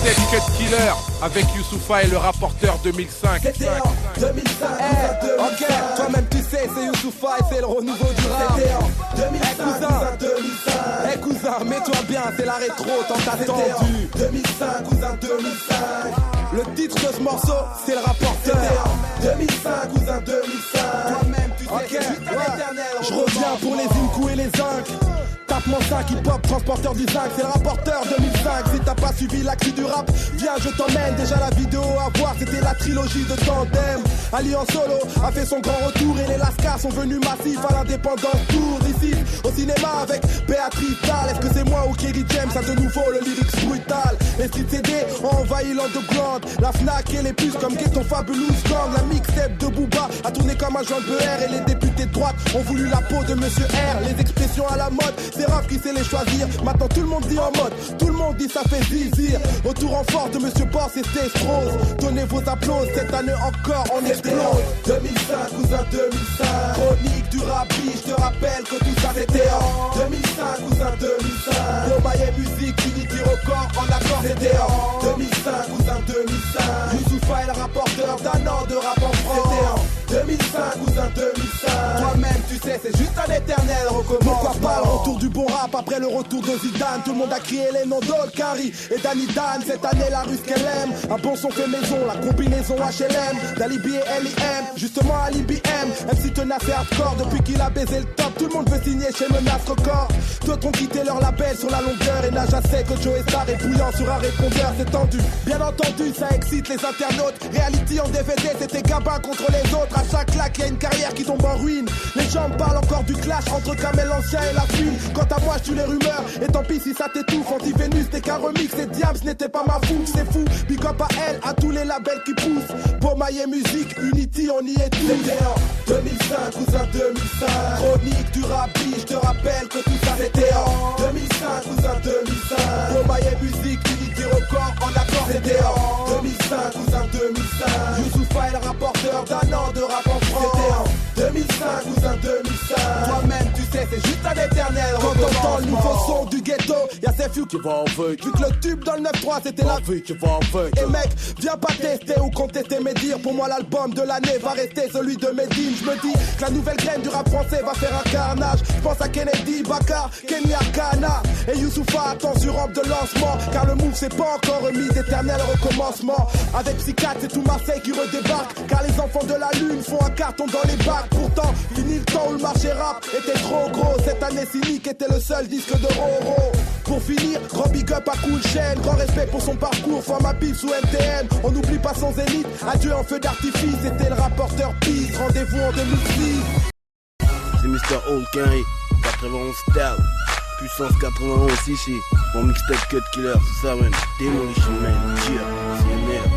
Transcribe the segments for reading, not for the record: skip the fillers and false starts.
mixtape Cut Killer avec Youssoupha et le rapporteur 2005. C'était en 2005, ok, toi-même tu sais, c'est Youssoupha et c'est le renouveau du rap. C'était en 2005, cousin, mets-toi bien, c'est la rétro, tant attendu. 2005, cousin, 2005. Le titre de ce morceau, c'est le rapporteur. C'était en 2005, cousin, 2005. Toi-même tu sais, okay, c'est l'éternel. Je reviens pour les Inkou et les Zinc. Tape mon 5, hip-hop, transporteur du zinc, c'est le rapporteur 2005. Si t'as pas suivi l'actu du rap, viens je t'emmène. Déjà la vidéo à voir, c'était la trilogie de Tandem. Ali en solo a fait son grand retour et les Lascars sont venus massifs à l'indépendance tour d'ici. Au cinéma avec Béatrice Dalle, est-ce que c'est moi ou Kerry James a de nouveau le lyrics brutal. Les street CD ont envahi l'underground, la Fnac et les puces comme Ghetto Fabulous Gang. La mixtape de Booba a tourné comme un joint de BR et les députés de droite ont voulu la peau de Monsieur R. Les expressions à la mode, c'est Raph qui sait les choisir. Maintenant tout le monde dit en mode, tout le monde dit ça fait zizir. Retour en force de Monsieur Boss et Stace Rose. Donnez vos applaudissements, cette année encore on explose. 2005, cousin 2005. Chronique du rap, je te rappelle que tout ça c'était en 2005, cousin 2005. Bomaye musique, Unity Record, en accord c'était en 2005, cousin 2005. Youssoupha est le rapporteur d'un an de rap en France. C'était en 2005, cousin 2005. Toi-même tu sais, c'est juste un éternel recommence. Pourquoi pas le retour du bon rap après le retour de Zidane. Tout le monde a crié les noms d'Olkari et Danny Dan. Cette année la Russe qu'elle aime, un bon son fait maison, la combinaison HLM d'Alibi et LIM, justement Alibi M. MC tenace et hardcore depuis qu'il a baisé le top. Tout le monde veut signer chez Menace Record. D'autres ont quitté leur label sur la longueur et nage assez que Joe Star est bouillant sur un répondeur. C'est tendu, bien entendu ça excite les internautes. Reality en DVD c'était Gabin contre les autres. À chaque claque y a une carrière qui tombe en ruine. Les gens parlent encore du clash entre Kamel l'ancien et la fine. Quant à moi je tue les rumeurs et tant pis si ça t'étouffe. Anti-Vénus n'est qu'un remix et Diams n'était pas ma fougue. C'est fou, big up à elle, à tous les labels qui poussent. Bomaye musique, Unity on y est tous. C'était en 2005, cousin 2005. Chronique du rap, je te rappelle que tout ça c'était en 2005, cousin 2005. Bomaye musique, Unity Record, en accord c'était en 2005, cousin 2005. Youssoupha est le rapporteur d'un an de rap en France. C'était en 2005, cousin 2005. Toi-même tu sais, c'est juste un éternel. Quand t'entends le nouveau son du ghetto, y'a ces few qui vont avec. Vu que le tube dans le 9-3 c'était la vie qui va avec. Et mec, viens pas tester ou contester mes dires. Pour moi l'album de l'année va rester celui de Medine. Je me dis que la nouvelle graine du rap français va faire un carnage. Je pense à Kennedy, Bakar, Kenny Arcana et Youssoupha attend sur rampe de lancement. Car le move c'est pas encore remis, éternel recommencement. Avec Psychiatre c'est tout Marseille qui redébarque. Car les enfants de la lune font un carton dans les bacs. Pourtant, fini le temps où le marché rap était trop gros. Cette année Cynique était le seul disque de Roro. Pour finir, grand big up à Cool Chain. Grand respect pour son parcours, format bif sous MTM. On n'oublie pas son zénith, adieu en feu d'artifice. C'était le rapporteur Peace, rendez-vous en 2006. C'est Mr. Old Carry, 91 style. Puissance 91 ici. Mon mixtape Cut Killer, c'est ça man. Demolition man, cheer, c'est une merde.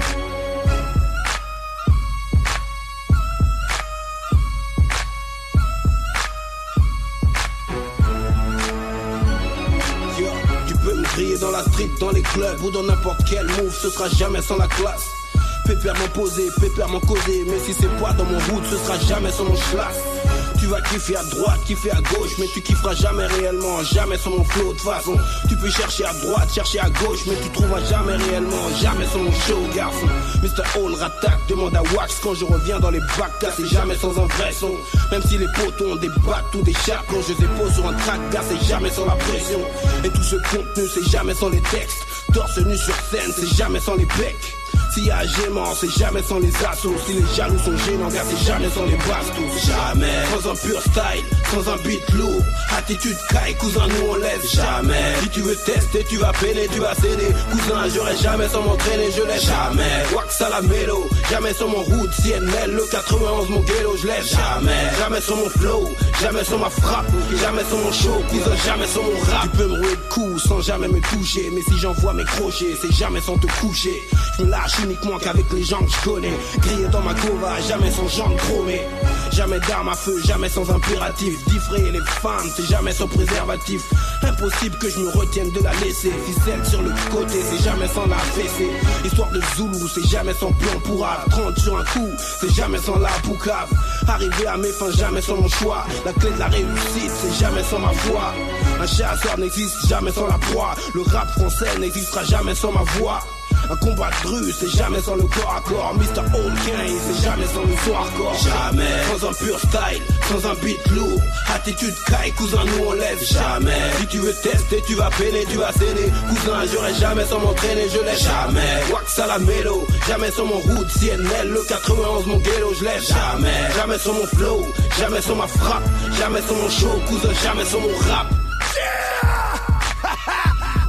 Crier dans la street, dans les clubs ou dans n'importe quel move, ce sera jamais sans la classe. Pépèrement posé, pépèrement causé, mais si c'est pas dans mon route, ce sera jamais sans mon schlass. Tu vas kiffer à droite, kiffer à gauche, mais tu kifferas jamais réellement, jamais sur mon flow. De façon, tu peux chercher à droite, chercher à gauche, mais tu trouveras jamais réellement, jamais sur mon show, garçon. Mr. Hall rattaque, demande à Wax quand je reviens dans les bacs, c'est jamais sans un vrai son. Même si les potos ont des battes ou des chaps, quand je dépose sur un track, c'est jamais sans la pression. Et tout ce contenu, c'est jamais sans les textes. Torse nu sur scène, c'est jamais sans les becs. S'il y a gênement, c'est jamais sans les assauts. Si les jaloux sont gênants, gars, c'est jamais sans les bastos. Jamais sans un pur style, sans un beat lourd. Attitude caille, cousin, nous on laisse jamais. Si tu veux tester, tu vas peiner, tu vas céder. Cousin, j'aurais jamais sans m'entraîner, je laisse jamais. Wax à la mélo, jamais sur mon route. CNL, le 91, mon ghetto, je laisse jamais. Jamais sur mon flow, jamais sur ma frappe, jamais sur mon show, cousin, jamais sur mon rap. Tu peux me rouler de coups sans jamais me toucher. Mais si j'envoie mes crochets, c'est jamais sans te coucher. Je me lâche uniquement qu'avec les gens que je connais. Grillé dans ma gova, jamais sans jambes chromées. Jamais d'armes à feu, jamais sans impératif. Diffrer les femmes, c'est jamais sans préservatif. Impossible que je me retienne de la laisser. Ficelle sur le côté, c'est jamais sans la fessée. Histoire de Zoulou, c'est jamais sans plan pour ave. 30 sur un coup, c'est jamais sans la poucave. Arriver à mes fins, jamais sans mon choix. La clé de la réussite, c'est jamais sans ma foi. Un chasseur n'existe jamais sans la proie. Le rap français n'existera jamais sans ma voix. Un combat de rue, c'est jamais sans le corps à corps. Mr. Old Gang, c'est jamais sans le soir corps. Jamais sans un pur style, sans un beat lourd. Attitude caille, cousin, nous on laisse jamais. Si tu veux tester, tu vas peiner, tu vas céder. Cousin, j'aurais jamais sans m'entraîner, je laisse jamais. Wax à la mélo, jamais sans mon route. CNL, le 91, mon ghetto, je laisse jamais. Jamais sans mon flow, jamais sans ma frappe. Jamais sans mon show, cousin, jamais sans mon rap.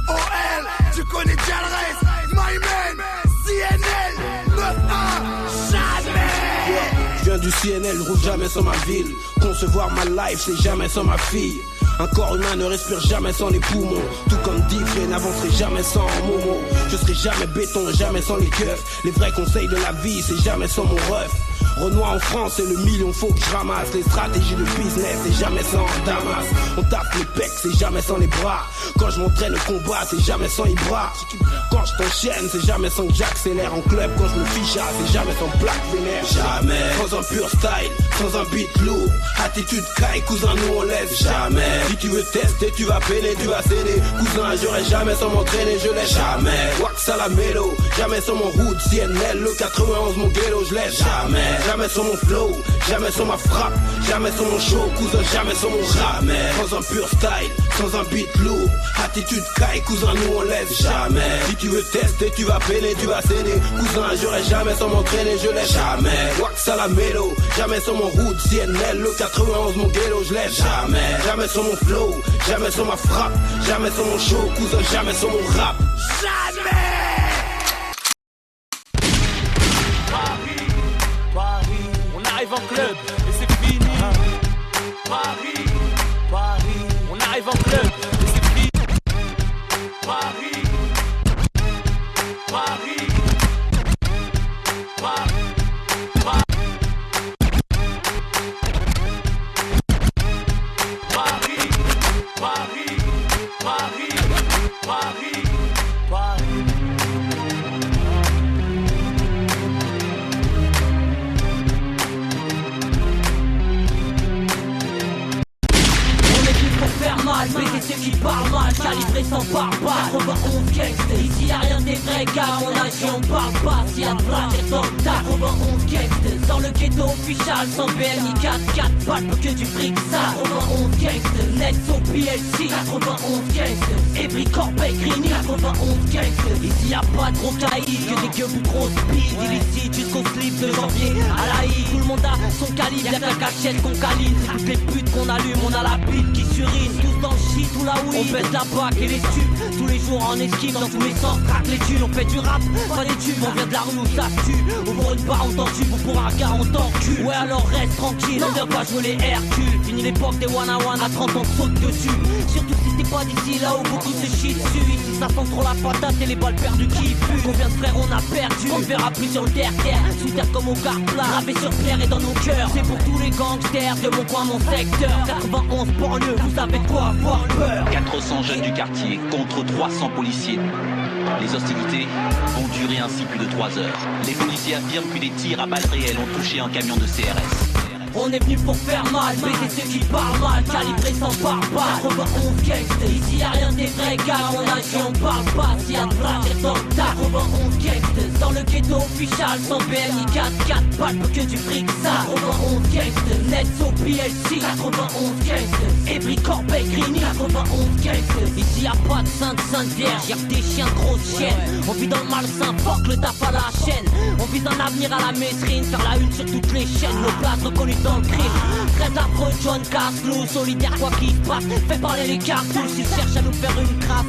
OL, tu connais déjà le reste. My man, CNL, 9-1, jamais. Je viens du CNL, je roule jamais sans ma ville. Concevoir ma life, c'est jamais sans ma fille. Un corps humain ne respire jamais sans les poumons. Tout comme Diff, je n'avancerai jamais sans un momo. Je serai jamais béton, jamais sans les keufs. Les vrais conseils de la vie, c'est jamais sans mon ref. Renoir en France, c'est le million, faut que je ramasse. Les stratégies de business, c'est jamais sans Damas. On tape les pecs, c'est jamais sans les bras. Quand je m'entraîne au combat, c'est jamais sans Ibra. Quand je t'enchaîne, c'est jamais sans que j'accélère. En club, quand je me fiche, c'est jamais sans plaque vénère. Jamais sans un pur style, sans un beat lourd. Attitude caille, cousin, nous on laisse jamais. Si tu veux tester, tu vas peiner, tu vas céder. Cousin, j'aurais jamais sans m'entraîner, je laisse jamais. Wax à la mélo, jamais sans mon route. CNL, le 91, mon ghetto, je laisse jamais. Jamais sans mon flow, jamais sans ma frappe. Jamais sans mon show, cousin, jamais sans mon rap. Jamais sans un pur style, sans un beat lourd. Attitude caille, cousin, nous on laisse jamais. Si tu veux tester, tu vas peiner, tu vas céder. Cousin, j'aurais jamais sans m'entraîner, je laisse jamais. Wax à la mélo, jamais sans mon route. CNL, le 91, mon ghetto, je laisse jamais. Jamais sans mon flow, jamais sans ma frappe. Jamais sans mon show, cousin, jamais sans mon rap. Jamais. En club et c'est fini. Paris, Paris, on arrive en club et c'est fini. Paris, Paris, Paris, Paris, Paris, Paris, Paris, Paris. Faire mal, baiser ceux qui parlent mal, calibré sans pare-balles. 91 gangsters, ici y'a rien des vrais gars, on agit, on parle pas, s'il y a de blagues dans le tas. 91 gangsters, dans le ghetto official, sans BM ni 4 balles, pour que du fric sale. 91 gangsters, net son PLC. 91 gangsters, Ebri, Corbeil, Grigny. 91 gangsters, ici y'a pas de gros caïds, que des gueux ou trop speed. Illicite jusqu'au slip de janvier à la I. Tout le monde a son calibre, y'a qu'un cachette qu'on câline. C'est toutes les putes qu'on allume, on a la bite qui surine. Tous dans le shit ou la weed, on pète la bac et les tubes. Tous les jours en esquive, dans tous les sens, craque les thunes. On fait du rap, pas des tubes, on vient de la rue où ça tue. Ouvre une barre, on t'en tue, ou pour un gars, on t'en cul. Ouais alors reste tranquille, on vient pas jouer les Hercules. Fini l'époque des one à 30 ans, saute dessus. Surtout si t'es pas d'ici, là où beaucoup se chient dessus. Ici ça sent trop la patate et les balles perdues qui puent. Combien de frères on a perdu, on ne verra plus sur le terre-terre. Sous terre comme au carplat, gravé sur pierre et dans nos cœurs. C'est pour tous les gangsters de mon coin, mon secteur. 91 banlieue, vous savez de quoi avoir peur. 400 jeunes du quartier contre 300 policiers. Les hostilités vont durer ainsi plus de 3 heures. Les policiers affirment que des tirs à balles réelles ont touché un camion de CRS. On est venu pour faire mal, baiser ceux qui parlent mal, calibré sans pare-balles. 91 gangsters, ici y'a rien des vrais gars, on agit, on parle pas, s'il y a de blagues dans le tas. 91 gangsters, dans le ghetto official, sans BM ni 4 balles, pour que du fric sale. 91 gangsters, net so PLC. 91 gangsters, Ebri, Corbeil, Grigny. 91 gangsters, ici y'a pas de sainte vierge, y'a que des chiens de grosses chiennes. On vit dans le malsain, fuck le taf à la chaîne. On vise un avenir à la maîtrise, faire la une sur toutes les chaînes. Nos places reconnues dans le crime. Très affreux, John Caslow, solidaire quoi qu'il se passe. Fait parler les cartouches, ils cherchent à nous faire une crasse.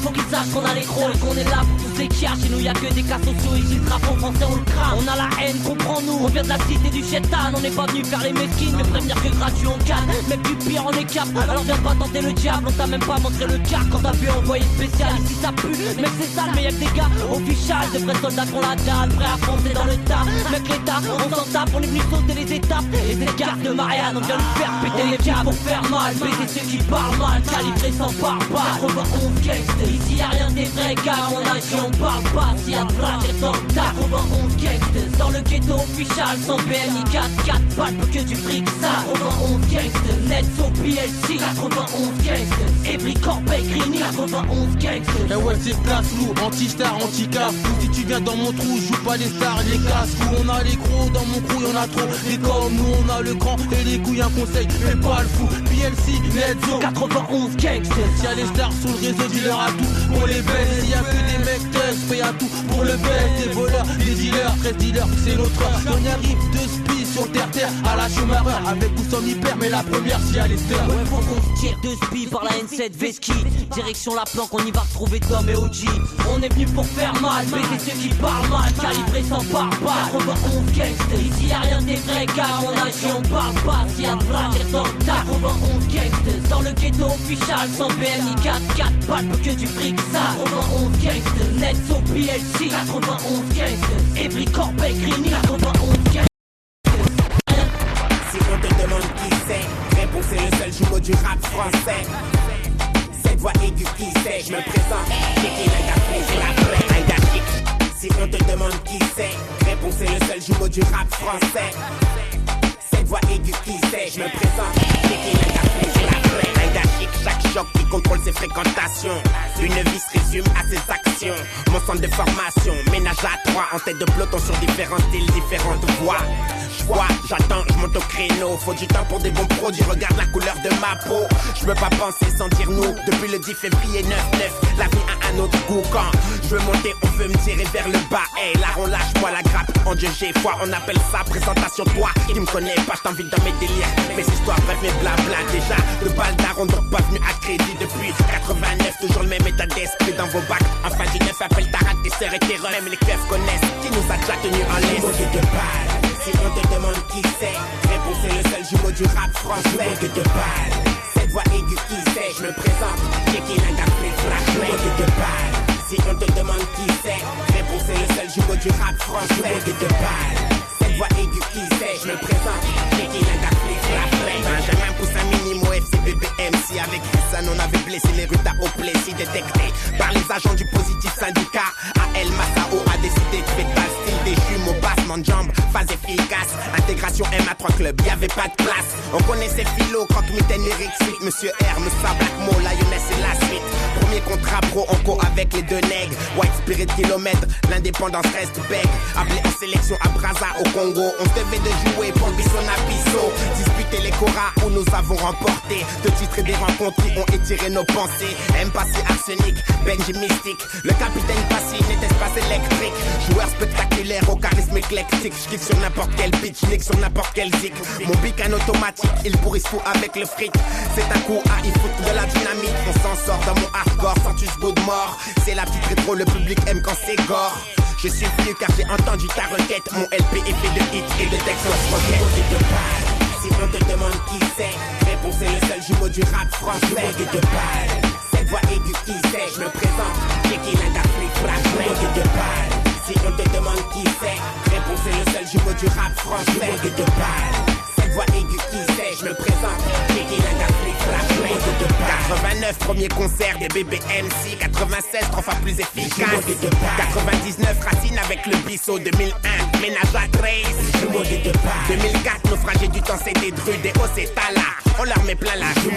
Faut qu'ils sachent qu'on a les gros et qu'on est là pour tous les tiers. Chez nous y'a que des cas sociaux, ici le drapeau français on le crame. On a la haine, comprends-nous, on vient de la cité du chétan. On n'est pas venu faire les mesquines, mais prévenir que gratuit on calme. Mais plus pire on est cap, alors viens pas tenter le diable. On t'a même pas montré le car quand t'as vu envoyer spécial. Ici ça pue, mec c'est sale, mais y'a que des gars official. De vrais soldats qu'on la dalle, prêts à foncer dans le tas. Mec l'état, on s'en tape, on est venu sauter les étapes. Et baiser le garde de Marianne. On vient de faire péter les câbles pour faire mal. Baiser ceux qui parlent mal, calibré sans pare-balles. 91 gangsters, ici y'a rien des vrais gars. On agit, on parle pas, s'il y a de fragile dans le tas. 91 gangsters, dans le ghetto official. Sans PMI 4 balles, que du fric sale. 91 gangsters, Let's au PLC. 91 gangsters, Evry Corbeil Grigny. 91 gangsters. Eh ouais c'est place lourd, anti-star, anti-caf. Si tu viens dans mon trou, joue pas les stars, les casques. On a les gros dans mon crew, y'en a trop. Et comme nous on a le grand et les couilles, un conseil, fais pas le fou. PLC, let's go. 91 gangsters. S'il y a les stars sur le réseau, dis-leur à tout pour les baisses. S'il y a que des mecs tests, paye à tout pour le baisse. Des voleurs, des dealers, 13 dealers, c'est notre heure. On y arrive de spi sur terre, à la chemareur. Avec ou sans hyper, mais la première s'il y a les stars. Ouais, faut qu'on se tire de spi par la N7 Veski. Direction la planque, on y va retrouver Tom et OG. On est venu pour faire mal, baiser ceux qui parlent mal. Calibré sans pare-balles. 91 gangsters, ici y'a rien des vrais gars. On agit, on parle pas, s'il y a de fragile dans le tas. 91 gangsters, dans le ghetto official. Sans PMI 4 balles, que du fric sale. 91 gangsters, Let's au PLC. 91 gangsters, Evry Corbeil Grigny. 91 gangsters. Si on te demande qui c'est, réponse est le seul jumeau du rap français. Cette voix aiguë qui c'est, je me présente, j'ai qui la Si on te demande qui c'est, réponse est le seul jumeau du rap français. Cette voix aiguë qui c'est, je me présente, j'ai qui la chaque choc qui contrôle ses fréquentations. Une vie se résume à ses actions. Mon centre de formation, ménage à 3 en tête de peloton sur différents styles, différentes voix. J'vois, j'attends, j'monte au créneau. Faut du temps pour des bons produits, regarde la couleur de ma peau. J'peux pas penser sans dire nous. Depuis le 10 février 9-9, la vie a un autre goût. Quand je veux monter, on veut me tirer vers le bas. Hey, là on lâche-moi la grappe, en Dieu j'ai foi. On appelle ça présentation. Toi qui me connais pas, j't'invite dans mes délires. Mes histoires, bref, mes blabla. Déjà, le bal d'Aaron donc pas venu à crédit depuis 89. Toujours le même état d'esprit dans vos bacs. En fin du 9, appelle ta rate, tes sœurs et tes rêves. Même les keufs connaissent qui nous a déjà tenus en laisse. De balle. Si on te demande qui c'est, réponse est le seul jumeau du rap français. De balle. Cette voix aiguë qui c'est, je me présente, j'ai qui l'a gaffe de balle. Si on te demande qui c'est, réponse est le seul jumeau du rap français. De balle. Cette voix aiguë qui c'est, je me présente, j'ai qui l'a gaffe Benjamin pousse un minimo FC BBMC. Avec Hassan on avait blessé les rues au Plessis. Détectés par les agents du positif syndicat. AL Massao a décidé de faire pas style des jumeaux, passement de jambes, phase efficace. Intégration M à 3 clubs, y'avait pas de place. On connaissait Philo, Croc, Mitaine, Eric Suite. Monsieur R, Moussa, Blackmo, Lioness et la suite. Premier contrat pro en co avec les deux nègres. White Spirit kilomètre, l'indépendance reste bègue. Appelé en sélection à Brazza au Congo. On se devait de jouer pour Bisson à Bissot. Disputer les Cora où nous avons remporté. De titres et des rencontres qui ont étiré nos pensées. M passé arsenic, Benji mystique. Le capitaine passé n'était pas électrique. Joueur spectaculaire au charisme éclectique. J'kiffe sur n'importe quel pitch, nique sur n'importe quel zik. Mon bic un automatique, il pourrit fou avec le fric. C'est un coup à y foutre de la dynamite. On s'en sort dans mon hardcore, Santus de mort. C'est la petite rétro, le public aime quand c'est gore. Je suis venu car j'ai entendu ta requête. Mon LP est fait de hits et de textes roquettes. Si on te demande qui c'est, réponse est le seul jumeau du rap français. De balle. Cette voix aiguë qui c'est, je me présente, j'ai qui l'a de balle. Si on te demande qui c'est, réponse est le seul jumeau du rap français. De balle. Cette voix aiguë qui c'est, je me présente, j'ai qui l'a de 89, premier concert des BBMC. 96, 3 fois plus efficace. 99, Racine avec le Bissot. 2001, ménage à 13. 2004, naufragé du temps, c'est des drues, des hauts, c'est là. On leur met plein la joue.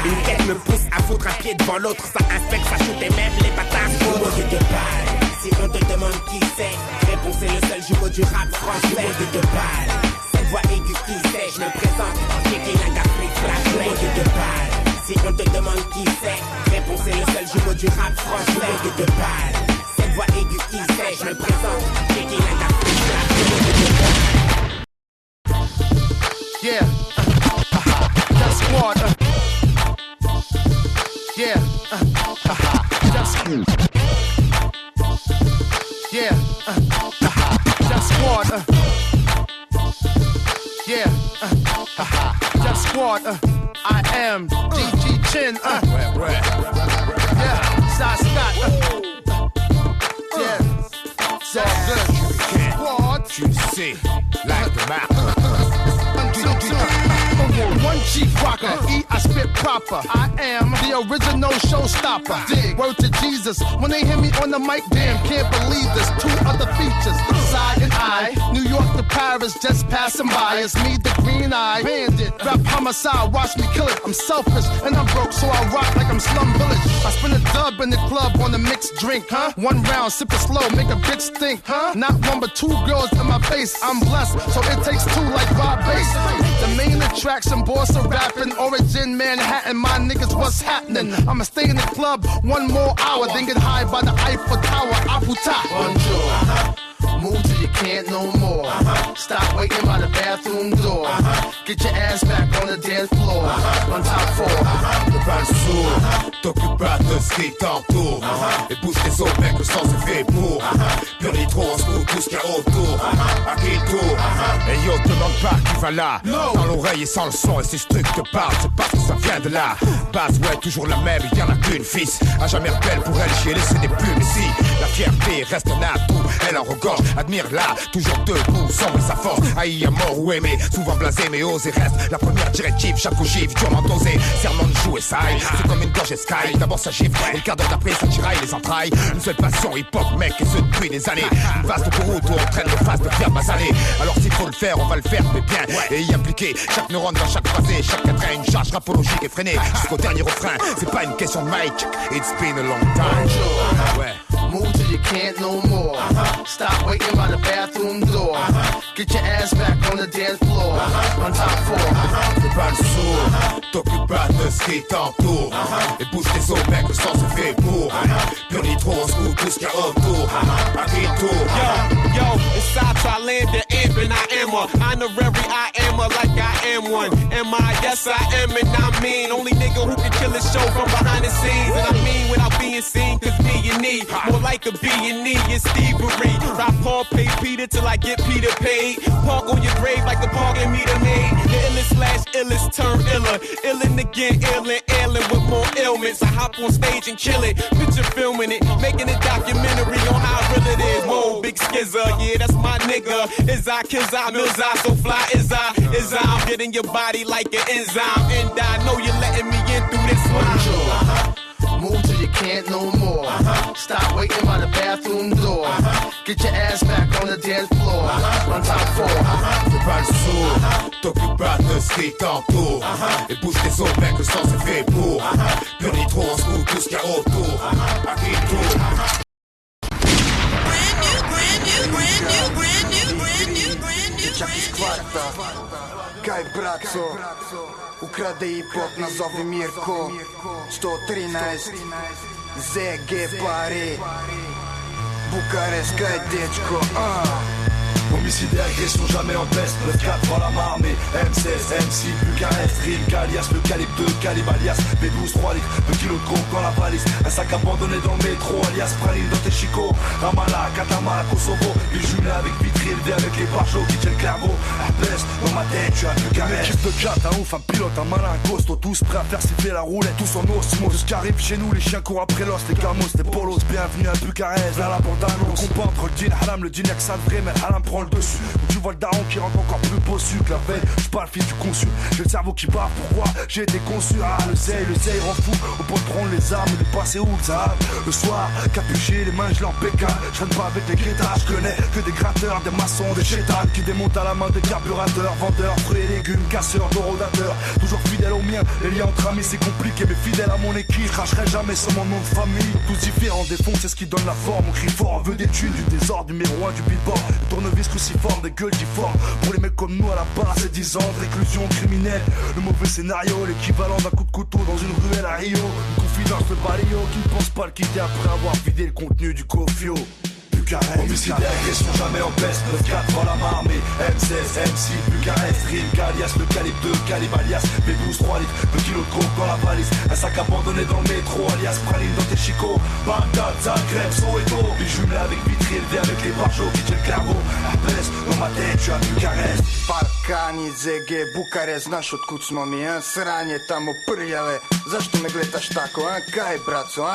Une quête me pousse à foutre un pied devant l'autre. Ça inspecte, ça shoot et même les patates. Si on te demande qui c'est, réponse est le seul jumeau du rap français. Cette voix aiguë qui c'est, je me présente, j'ai qui l'a gaffe de balle. Si on te demande qui c'est, réponse est le seul jumeau du rap français. De balle. Cette voix aiguë qui c'est, je me présente, j'ai qui l'a gaffe Yeah, that's squad. Yeah, that's cool. Yeah, that's squad. Yeah, that's squad. I am DG Chin. Yeah, Side Scott. Yeah, it's all good. Squad. Tu sais, like the map. One chief rocker, E, I spit proper. I am the original showstopper. Dig, word to Jesus. When they hear me on the mic, damn, can't believe this. Two other features, Side and I. New York to Paris, just passing by. It's me, the green eye bandit. Rap homicide, watch me kill it. I'm selfish and I'm broke, so I rock like I'm Slum Village. I spin a dub in the club on a mixed drink, huh? One round, sip it slow, make a bitch think, huh? Not one but two girls in my face. I'm blessed, so it takes two like Rob Bass. The main attraction, boss of rapping, origin Manhattan. My niggas, what's happening? I'ma stay in the club one more hour, then get high by the Eiffel Tower. Aputa. Bonjour. Move till you can't no more. Stop waiting by the bathroom door. Get your ass back on the dance floor. On top four. Le bal sourd, t'occupe pas de ce qui t'entoure. Et bouge tes autres mecs, le sens est fait pour. Pur nitro, on se trouve tout ce qu'il y a autour. À qui tour? Et yo, demande pas qui va là. Dans l'oreille et sans le son, et si ce truc te parle, c'est parce que ça vient de là. Base, ouais, toujours la même, il y en a qu'une fils. À jamais rebelle pour elle, j'y ai laissé des plumes. Et si la fierté reste un atout, elle en regorge. Admire-la, toujours debout, sombre sa force. Haï à mort ou aimé, souvent blasé mais osé reste. La première directive, chaque ogive, durement dosé. Serment de jouer ça, c'est comme une gorge sky. D'abord ça gifle, et le quart d'heure d'après ça tiraille les entrailles. Une seule passion hip-hop, mec, et ce depuis des années. Une vaste autoroute où on traîne de face de faire basaler. Alors s'il faut le faire, on va le faire, mais bien. Et y impliquer chaque neurone dans chaque phrasé. Chaque quatrain, une charge rapologique et freinée. Jusqu'au dernier refrain, c'est pas une question de mic. It's been a long time. Ouais. Move till you can't no more. Stop waiting by the bathroom door. Get your ass back on the dance floor. On top four. Le bal sourd, t'occupe pas de ce qui t'entoure. Et bouge tes autres mecs, le sens est fait pour. Pur nitro, on se trouve tout ce qu'il y a autour. À qui tour? Yo, inside I land the amp and I am a honorary, I am a like I am one. Am I? Yes I am and I mean. Only nigga who can kill a show from behind the scenes. And I mean without being seen, cause me and me. More like a B&E and Stevery. Rob Paul pay Peter till I get Peter paid. Park on your grave like the parking meter made. The illest / illest turn iller. Illin' again, illin' with more ailments. I hop on stage and kill it. Picture filming it, making a documentary on how real it is. Whoa, big skizzer, yeah, that's my nigga. Is I, kills I, mills I, so fly is I. I'm getting your body like an enzyme. And I know you're letting me in through this one. Move till you can't no more. Stop waiting by the bathroom door. Get your ass back on the dance floor. On top four. Le bal sourd, t'occupe pas de ce qui t'entoure. Et bouge tes autres mecs, le sens est fait pour. Pur nitro, on se trouve tout ce qu'il y a autour. À qui tour? Čak iz kvarta, kaj braco, ukrade i pop, nazovi Mirko, 113, ZG pari, Bukarest, kaj dečko, Homicide et agression jamais en baisse, 9-4 dans la marmée, M16, M6, Bucarest, Rilk, alias le calibre 2, calibre alias B12, 3 litres, 2 kilos de coke dans la valise, un sac abandonné dans le métro, alias praline dans tes chicots, Ramallah, Katamala, Kosovo, il jumelé avec Vitry, élevé avec les barjots qui tiennent le clairvaux, Arbès, dans ma tête, je suis à Bucarest. Équipe de 4, un ouf, un pilote, un malin, un costaud, tous prêts à faire siffler la roulette, tous en osmose, jusqu'arrive chez nous, les chiens courent après l'os, les camos, les polos, bienvenue à Bucarest, là la bande-annonce, le combat entre le djinn haram, le djinn y'a que ça de vrai, mais haram prend le dessus. Où tu vois le daron qui rentre encore plus bossu que la veille. Je parle fils du conçu, j'ai le cerveau qui bat. Pourquoi j'ai été conçu? Ah le zèle rend fou. Au point de prendre les armes et de passer où ça. Le soir, capuché, les mains je leur pécale. Je traîne pas avec les crétas, je connais que des gratteurs, des maçons, des chétans qui démontent à la main des carburateurs, vendeurs, fruits et légumes, casseurs, dorodateurs. Toujours fidèle aux miens, les liens entre amis c'est compliqué, mais fidèle à mon équipe, cracherai jamais sur mon nom de famille. Tous différents des fonds, c'est ce qui donne la forme. On crie fort, on veut des thunes, du désordre, numéro 1 du billboard. Le tournevis cruciforme, des gueules difformes. Pour les mecs comme nous à la base, c'est 10 ans de réclusion criminelle. Le mauvais scénario, l'équivalent d'un coup de couteau dans une ruelle à Rio. Une confidence de Barrio qui ne pense pas le quitter après avoir vidé le contenu du Cofio. Homicide et agression jamais en baisse, 9-4 dans la marmée, M16, M6, Bucarest, Rilk, alias le calibre 2, calibre alias B12, 3 litres, 2 kilos de coke dans la valise, un sac abandonné dans le métro, alias praline dans tes chicots, Bagdad, Zagreb, Soweto, les jumelé avec Vitry, élevé avec les barjots qui tiennent le clairvaux, Arbès, dans ma tête, je suis à Bucarest. Parkani, ZG, Bukarest, znaš otkud smo mi, sranje tamo prljave, zašto me gledaš tako, kaj braco,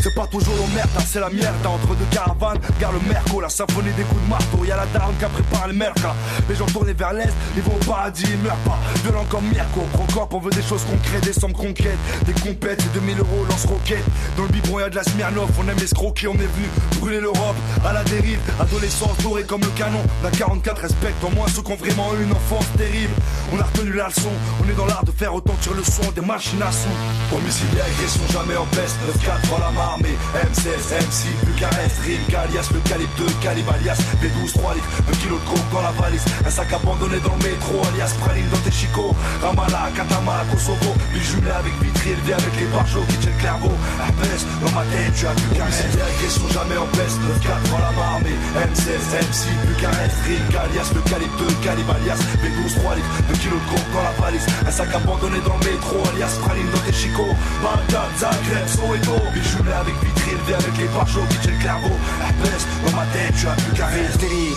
C'est pas toujours l'emmerde, c'est la merde. Entre deux caravanes, garde le merco, la symphonie des coups de marteau. Y'a la daronne qui a préparé le merca. Les gens tournés vers l'est, ils vont au paradis, ils meurent pas. Violent comme Mirko, Procop, on veut des choses concrètes, des sommes conquêtes, des compètes, c'est 2000 € lance-roquettes. Dans le biberon y'a de la Smirnoff, on aime escroquer, on est venu brûler l'Europe à la dérive. Adolescence dorée comme le canon. La 44 respecte en moins ceux qui ont vraiment eu une enfance terrible. On a retenu la leçon, on est dans l'art de faire retentir le son des machines à son. Homicide et agression jamais en baisse, 9-4 dans la marmée, M16, M6, Bucarest, Rilke, alias le calibre 2, calibre alias B12, 3 litres, 1 kg de coke dans la valise, un sac abandonné dans le métro, alias praline dans tes chicots, Ramallah, Katamala, Kosovo, puis jumelé avec Vitry, élevé avec les barjots qui tiennent Clairvaux, Herpès, dans ma tête tu as Bucarest. Homicide et agression jamais en baisse, 9-4 dans la marmée, M16, M6, Bucarest, Rilke, alias le calibre 2, calibre alias B12, 3 litres, 1 kg de coke dans la valise, un sac abandonné dans le métro, alias praline dans tes chicots, Bagdad, Zagreb, Soweto, puis jumelé avec Vitry, élevé avec les barjots qui tiennent Clairvaux, Herpès, dans ma tête tu as Bucarest. Vitry,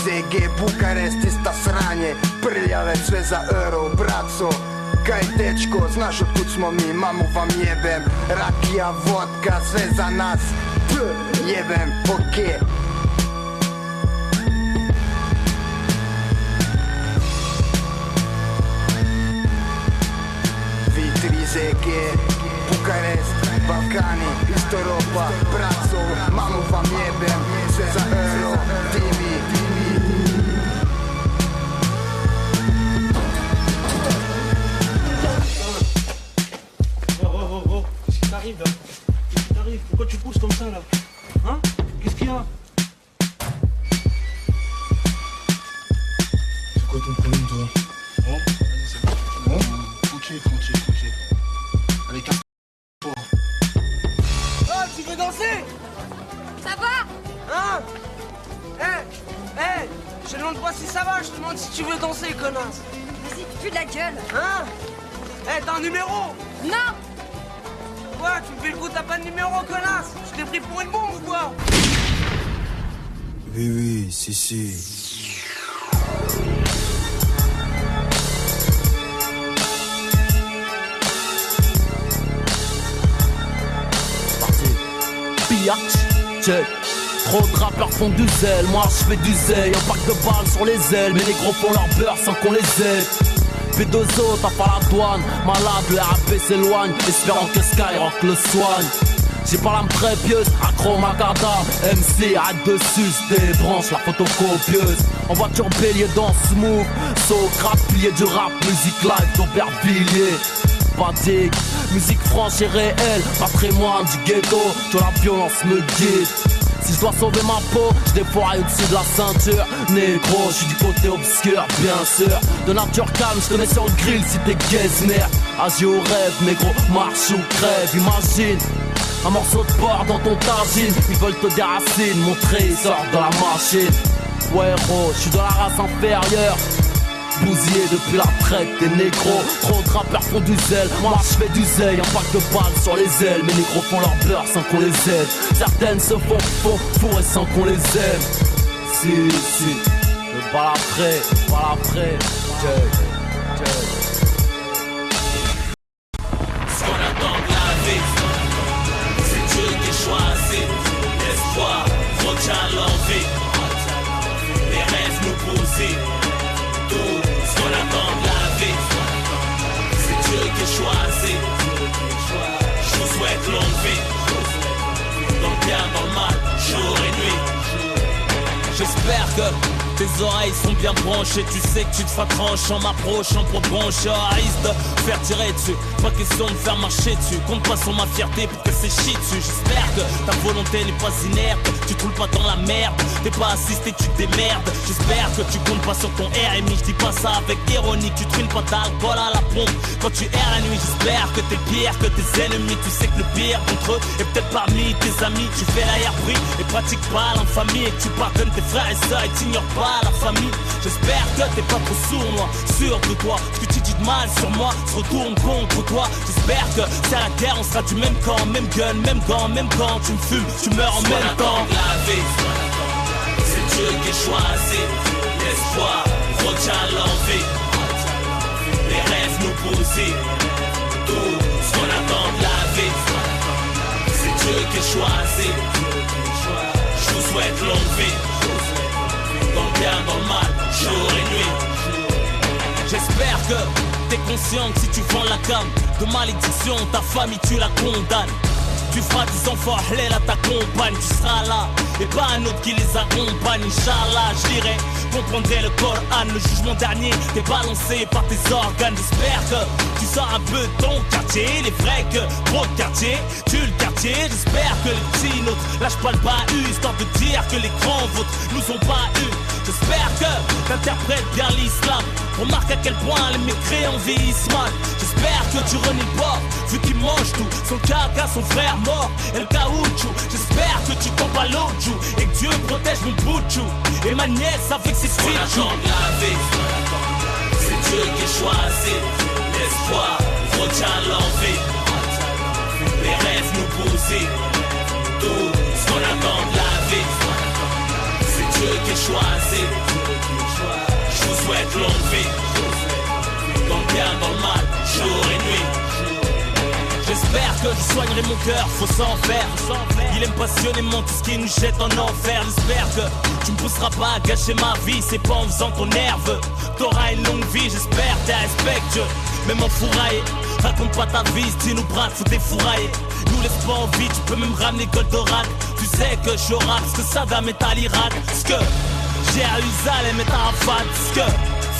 ZG, Bukarest, ista sranje, prljave sve za euro, braco. Kaj dečko, znaš otkud smo mi, mamu vam jebem. Rakija, vodka, sve za nas, jebem, okej. Vitry, ZG, Bukarest, Balkani, East Europa, braco, mamu vam jebem, sve za euro, Dimi. Qu'est-ce qui t'arrive là? Qu'est-ce qui t'arrive? Pourquoi tu pousses comme ça là? Hein? Qu'est-ce qu'il y a? C'est quoi ton problème toi? Bon, vas-y c'est bon. Tranquille. Allez, casse-toi. Oh, tu veux danser? Ça va? Hein? Je te demande pas si ça va, je te demande si tu veux danser, connasse. Vas-y, tu pues de la gueule. Hein? T'as un numéro? Non. Quoi? Tu me fais le coup, t'as pas de numéro, connasse? Je t'ai pris pour une bombe ou quoi? Oui, si. Check. Trop de rappeurs font du zèle, moi je fais du zèle. Un pack de balles sur les ailes, mais les gros font leur beurre sans qu'on les aide. P2O, t'as pas la douane, malade, le RAP s'éloigne, espérant que Skyrock le soigne. J'ai pas l'âme très pieuse, accro macadam, MC, arrête de sucer, débranche la photocopieuse. En voiture bélier dans Smooth, Socrate, pilier du rap, musique live d'Aubervilliers. Fatigue, musique franche et réelle, patrimoine du ghetto, que la violence me guide. Si je dois sauver ma peau, je défouraille au-dessus de la ceinture. Négro, je suis du côté obscur, bien sûr. De nature calme, je te mets sur le grill si t'es Geisner. Agi au rêve, négro, marche ou crève, imagine un morceau de porc dans ton tagine. Ils veulent te déraciner, mon trésor dans la machine. Ouais héros, je suis de la race inférieure, bousillé depuis la traite des négros. Trop de rappeurs font du zèle, moi je fais du zèle. Un pack de balles sur les ailes, mes négros font leur beurre sans qu'on les aide. Certaines se font fourrer sans qu'on les aime. Si, le bal après, Ce qu'on attend de la vie, c'est Dieu qui choisit. L'espoir, retient l'envie. Les rêves nous bousillent. Tout ce qu'on attend de la vie, c'est Dieu qui choisit. Je vous souhaite longue vie, dans le bien, dans le mal, jour et nuit. J'espère que tes oreilles sont bien branchées. Tu sais que tu te feras trancher en m'approchant pour broncher. À risque de faire tirer dessus, pas question de faire marcher dessus. Compte pas sur ma fierté pour que c'est shit dessus. J'espère que ta volonté n'est pas inerte, tu te roules pas dans la merde, t'es pas assisté, tu te démerdes. J'espère que tu comptes pas sur ton RMI. Je dis pas ça avec ironie, tu trines pas d'alcool à la pompe quand tu erres la nuit. J'espère que t'es pire que tes ennemis. Tu sais que le pire contre eux est peut-être parmi tes amis. Tu fais l'air-bruit et pratique pas l'infamie, et que tu pardonnes tes frères et sœurs et t'ignores pas la famille. J'espère que t'es pas trop sournois, sûr de toi. Ce que tu dis de mal sur moi se retourne contre toi. J'espère que c'est à la guerre, on sera du même camp, même gun, même gant, même quand tu me fumes, tu meurs en même temps. La vie, c'est Dieu qui choisit. L'espoir, retient l'envie. Les rêves nous bousillent. Tout ce qu'on attend de la vie, Dieu qui a choisi. Je vous souhaite longue vie. Dans le bien, dans le mal, jour et nuit. J'espère que t'es conscient que si tu vends la cam de malédiction, ta famille tu la condamnes. Tu feras des enfants halal à ta compagne, tu seras là et pas un autre qui les accompagne. Inch'Allah, je dirais, comprendrai le Coran. Le jugement dernier t'es balancé par tes organes. J'espère que tu sors un peu de ton quartier. Il est vrai que trop de quartier tue le quartier. J'espère que les petits nôtres lâchent pas le bahut, histoire de dire que les grands vôtres nous ont pas eu. J'espère que t'interprètes bien l'islam. Remarque à quel point les mécréants vieillissent mal. J'espère que tu renies le bord, vu qu'il mange tout, son caca, son frère mort, et le caoutchouc. J'espère que tu tombes à l'autre joue, et que Dieu protège mon bout de chou, et ma nièce avec ses On attend de la vie, c'est Dieu qui a choisi. L'espoir retient l'envie, les rêves nous bousillent. Tout ce qu'on attend de la vie, c'est Dieu qui a choisi. Je vous souhaite longue vie, dans le bien, dans le mal, jour et nuit. J'espère que je soignerai mon cœur, faut s'en faire. Il aime passionnément tout ce qui nous jette en enfer. J'espère que tu me pousseras pas à gâcher ma vie. C'est pas en faisant ton nerveux, t'auras une longue vie. J'espère que t'es respectueux, même en fourraillé. Raconte pas ta vie, si tu nous braques, faut t'effourailler. Nous laisse pas en vie, tu peux même ramener Goldorak. Tu sais que je suis au rap, ce que Saddam est à l'Irak. Ce que Jérusalem est à Arafat. Ce que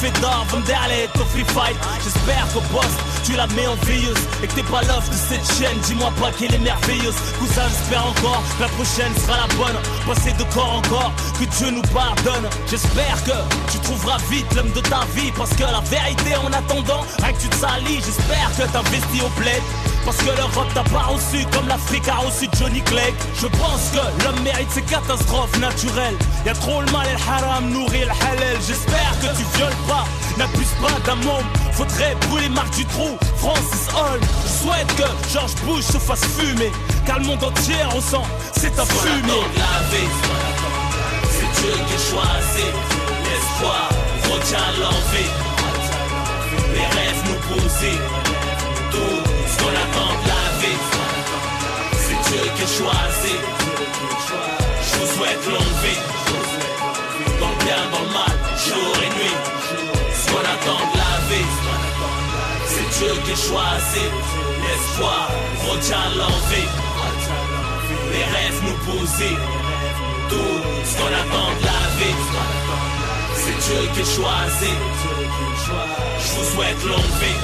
Fedor va me d'aller au free fight. J'espère qu'au boss tu la mets en veilleuse et que t'es pas l'offre de cette chaîne. Dis-moi pas qu'elle est merveilleuse. Cousin, j'espère encore que la prochaine sera la bonne. Passer de corps en corps, que Dieu nous pardonne. J'espère que tu trouveras vite l'homme de ta vie, parce que la vérité en attendant, rien que tu te salis. J'espère que t'investis au bled, parce que l'Europe t'a pas reçu comme l'Afrique a reçu Johnny Clegg. Je pense que l'homme mérite ses catastrophes naturelles. Y'a trop le mal et le haram nourrit le halal. J'espère que tu violes pas, n'abuse pas d'un môme. Faudrait brûler Marc Dutroux, Francis Holm. Je souhaite que George Bush se fasse fumer, car le monde entier ressent c'est un fumier. C'est Dieu qui a choisi. L'espoir retient l'envie, les rêves nous bousillent. Tout ce qu'on attend de la vie, c'est Dieu qui a choisi. Je vous souhaite longue vie, dans le bien, dans le mal, jour et nuit. Ce qu'on attend de la vie, c'est Dieu qui a choisi. L'espoir retient l'envie, les rêves nous bousillent. Tout ce qu'on attend de la vie, c'est Dieu qui a choisi. Je vous souhaite longue vie,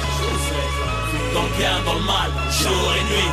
dans le bien, dans le mal, jour et nuit.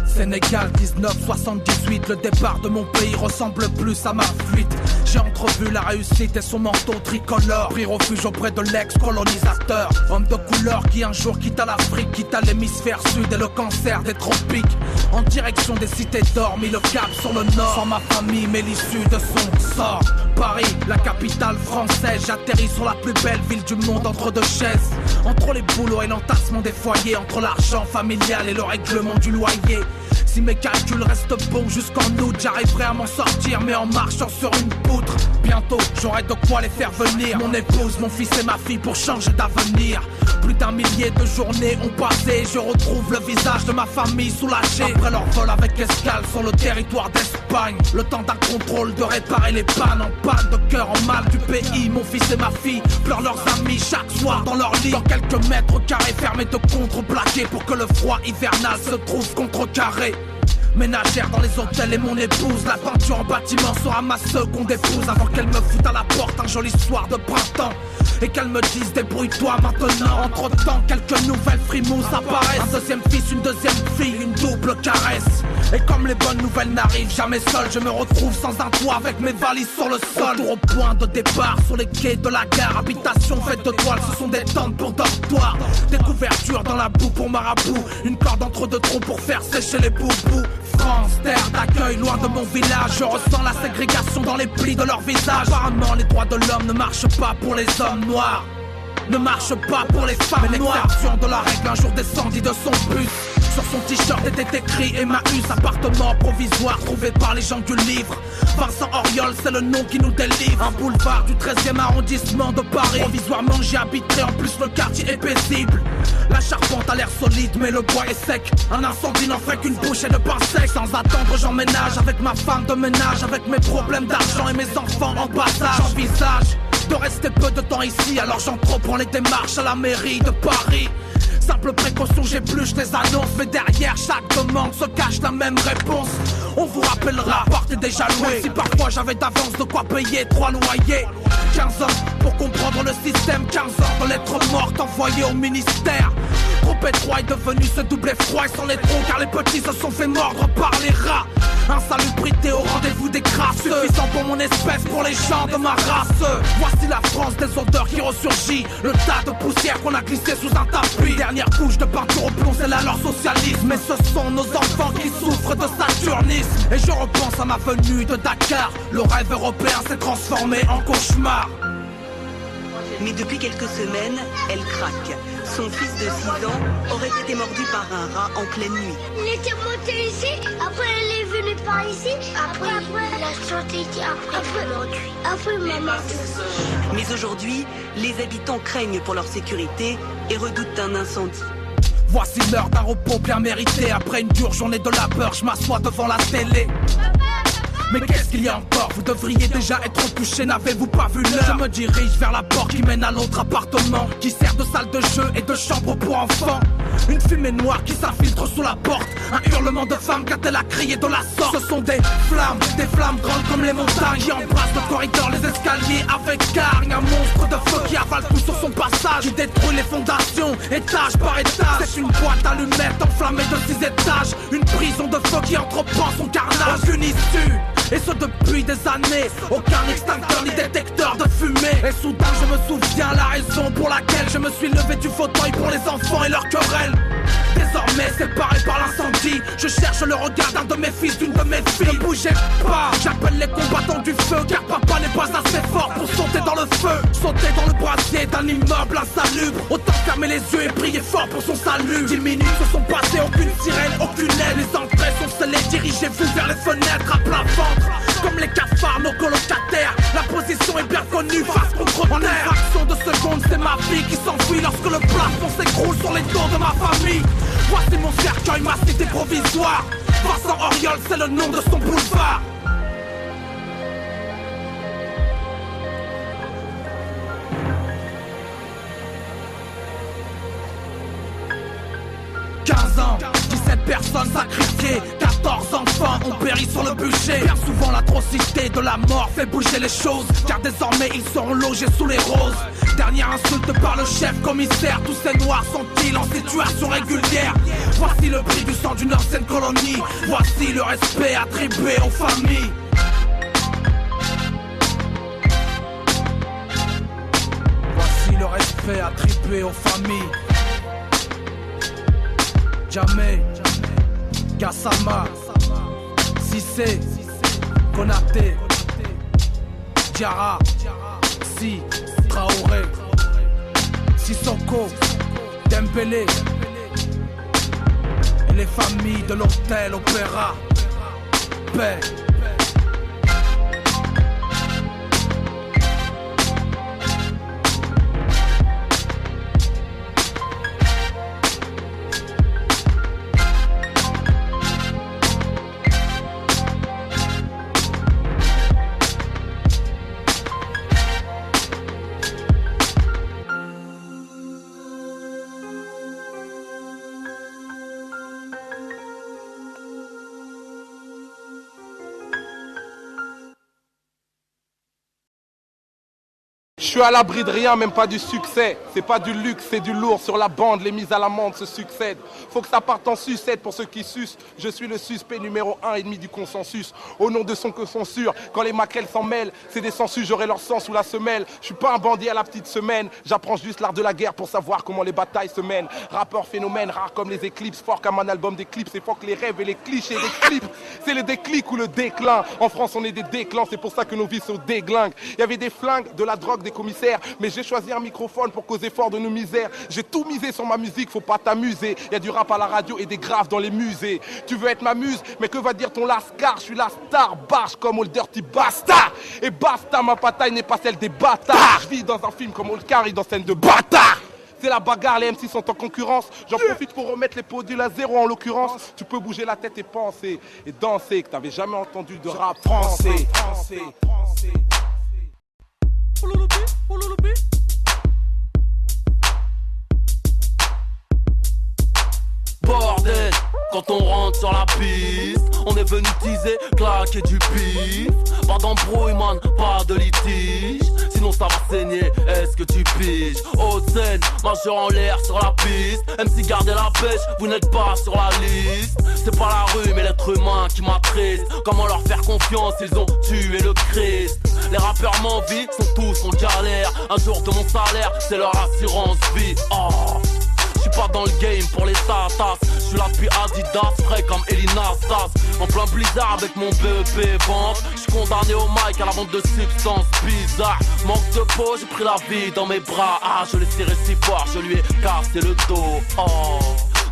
Sénégal 1978, le départ de mon pays ressemble plus à ma fuite. J'ai entrevu la réussite et son manteau tricolore, pris refuge auprès de l'ex-colonisateur. Homme de couleur qui un jour quitta l'Afrique, quitta l'hémisphère sud et le cancer des tropiques. En direction des cités d'or, mis le cap sur le nord. Sans ma famille mais l'issue de son sort. Paris, la capitale française, j'atterris sur la plus belle ville du monde entre deux chaises. Entre les boulots et l'entassement des foyers, entre l'argent familial et le règlement du loyer. Si mes calculs restent bons jusqu'en août, j'arriverai à m'en sortir, mais en marchant sur une poutre. Bientôt, j'aurai de quoi les faire venir, mon épouse, mon fils et ma fille, pour changer d'avenir. Plus d'un millier de journées ont passé, je retrouve le visage de ma famille soulagée. Après leur vol avec escale sur le territoire d'Espagne, le temps d'un contrôle, de réparer les pannes. En panne de cœur, en mal du pays, mon fils et ma fille pleurent leurs amis chaque soir dans leur lit. Dans quelques mètres carrés fermés de contreplaqués, pour que le froid hivernal se trouve contrecarré. Ménagère dans les hôtels et mon épouse, la peinture en bâtiment sera ma seconde épouse. Avant qu'elle me foute à la porte un joli soir de printemps et qu'elle me dise débrouille-toi maintenant. Entre temps quelques nouvelles frimouses apparaissent, un deuxième fils, une deuxième fille, une double caresse. Et comme les bonnes nouvelles n'arrivent jamais seules, je me retrouve sans un toit avec mes valises sur le sol. Retour au point de départ sur les quais de la gare, habitation faite de toiles, ce sont des tentes pour dortoir. Des couvertures dans la boue pour marabout, une corde entre deux troncs pour faire sécher les boubous. France, terre d'accueil, loin de mon village, je ressens la ségrégation dans les plis de leur visage. Apparemment les droits de l'homme ne marchent pas pour les hommes noirs, ne marchent pas pour les femmes noires. Mais l'exception de la règle un jour descendit de son bus. Sur son t-shirt était écrit Emmaüs, appartement provisoire trouvé par les gens du livre. Vincent Auriol, c'est le nom qui nous délivre. Un boulevard du 13e arrondissement de Paris. Provisoirement j'y habiterai, en plus le quartier est paisible. La charpente a l'air solide mais le bois est sec. Un incendie n'en ferait qu'une bouchée de pain sec. Sans attendre j'emménage avec ma femme de ménage, avec mes problèmes d'argent et mes enfants en bas âge. J'envisage de rester peu de temps ici, alors j'entreprends les démarches à la mairie de Paris. Simple précaution, j'épluche des annonces, mais derrière chaque demande se cache la même réponse. On vous rappellera, porte est déjà loué. Si parfois j'avais d'avance de quoi payer 3 loyers. 15 ans pour comprendre le système, 15 ans de lettres mortes envoyées au ministère. Trop étroit est devenu ce double effroi sans les trous, car les petits se sont fait mordre par les rats. Insalubrité au rendez-vous des crasseux, suffisant pour mon espèce, pour les gens de ma race. Voici la France des odeurs qui ressurgit, le tas de poussière qu'on a glissé sous un tapis. Dernière couche de peinture au plomb, c'est là leur socialisme. Mais ce sont nos enfants qui souffrent de saturnisme. Et je repense à ma venue de Dakar, le rêve européen s'est transformé en cauchemar. Mais depuis quelques semaines, elle craque. Son fils de 6 ans aurait été mordu par un rat en pleine nuit. Il était monté ici, après elle est venue par ici, après elle a sauté ici, après maman. Mais aujourd'hui, les habitants craignent pour leur sécurité et redoutent un incendie. Voici l'heure d'un repos bien mérité. Après une dure journée de labeur, je m'assois devant la télé. Mais qu'est-ce qu'il y a encore? Vous devriez déjà être couché, n'avez-vous pas vu l'heure? Je me dirige vers la porte qui mène à l'autre appartement, qui sert de salle de jeu et de chambre pour enfants. Une fumée noire qui s'infiltre sous la porte, un hurlement de femme quand elle a crié de la sorte. Ce sont des flammes grandes comme les montagnes, qui embrassent le corridor, les escaliers avec hargne. Un monstre de feu qui avale tout sur son passage, qui détruit les fondations, étage par étage. C'est une boîte d'allumettes enflammée de 6 étages, une prison de feu qui entreprend son carnage. Aucune issue, et ce depuis des années, aucun extincteur ni détecteur de fumée. Et soudain je me souviens la raison pour laquelle je me suis levé du fauteuil pour les enfants et leurs querelles. Désormais séparé par l'incendie, je cherche le regard d'un de mes fils, d'une de mes filles. Ne bougez pas, j'appelle les combattants du feu, car papa n'est pas assez fort pour sauter dans le feu. Sauter dans le brasier d'un immeuble insalubre, autant fermer les yeux et prier fort pour son salut. 10 minutes se sont passées, aucune sirène, aucune aide. Les entrées sont scellées, dirigez-vous vers les fenêtres à plat ventre. Comme les cafards, nos colocataires, la position est bien connue, face contre terre. En une fraction de seconde, c'est ma vie qui s'enfuit lorsque le plafond s'écroule sur les dos de ma famille. Voici mon cercueil, ma cité provisoire. Vincent Auriol, c'est le nom de son boulevard. Ans, 17 personnes sacrifiées, 14 enfants ont péri sur le bûcher. Bien souvent l'atrocité de la mort fait bouger les choses, car désormais ils seront logés sous les roses. Dernière insulte par le chef commissaire, tous ces noirs sont-ils en situation régulière? Voici le prix du sang d'une ancienne colonie, voici le respect attribué aux familles. Voici le respect attribué aux familles. Jamais, Gassama, Cissé, Konaté, Diarra, Si, Traoré, Sissoko, Dembélé et les familles de l'hôtel Opéra. Paix. Je suis à l'abri de rien, même pas du succès. C'est pas du luxe, c'est du lourd. Sur la bande, les mises à l'amende se succèdent. Faut que ça parte en sucette pour ceux qui sucent. Je suis le suspect numéro 1 ennemi du consensus. Au nom de son que censure, quand les maquelles s'en mêlent, c'est des sensus, j'aurai leur sang sous la semelle. Je suis pas un bandit à la petite semaine. J'apprends juste l'art de la guerre pour savoir comment les batailles se mènent. Rappeur phénomène, rare comme les éclipses, fort comme un album d'éclipse. C'est fort que les rêves et les clichés des clips. C'est le déclic ou le déclin. En France, on est des déclins, c'est pour ça que nos vies se déglinguent. Il y avait des flingues, de la drogue, des commissaire. Mais j'ai choisi un microphone pour causer fort de nos misères. J'ai tout misé sur ma musique, faut pas t'amuser. Y a du rap à la radio et des graves dans les musées. Tu veux être ma muse, mais que va dire ton lascar? Je suis la star, barge comme Old Dirty Bastard. Et basta, ma bataille n'est pas celle des bâtards. Je vis dans un film comme Old Carry dans scène de bâtard. C'est la bagarre, les MC sont en concurrence. J'en profite pour remettre les podules à zéro en l'occurrence. Tu peux bouger la tête et penser et danser, que t'avais jamais entendu de rap français. Bordel, quand on rentre sur la piste, on est venu teaser, claquer du pif. Pas d'embrouille man, pas de litige, sinon ça va saigner, est-ce que tu piges? Haute scène, majeur en l'air sur la piste. MC gardez la pêche, vous n'êtes pas sur la liste. C'est pas la rue mais l'être humain qui m'attriste. Comment leur faire confiance, ils ont tué le Christ. Les rappeurs m'envient, sont tous en galère. Un jour de mon salaire, c'est leur assurance vie. Oh, j'suis pas dans le game pour les tatas. J'suis là depuis Adidas, frais comme Elina Stas. En plein blizzard avec mon BEP vente. J'suis condamné au mic à la vente de substances bizarres. Manque de peau, j'ai pris la vie dans mes bras. Ah, je l'ai serré si fort, je lui ai cassé le dos. Oh,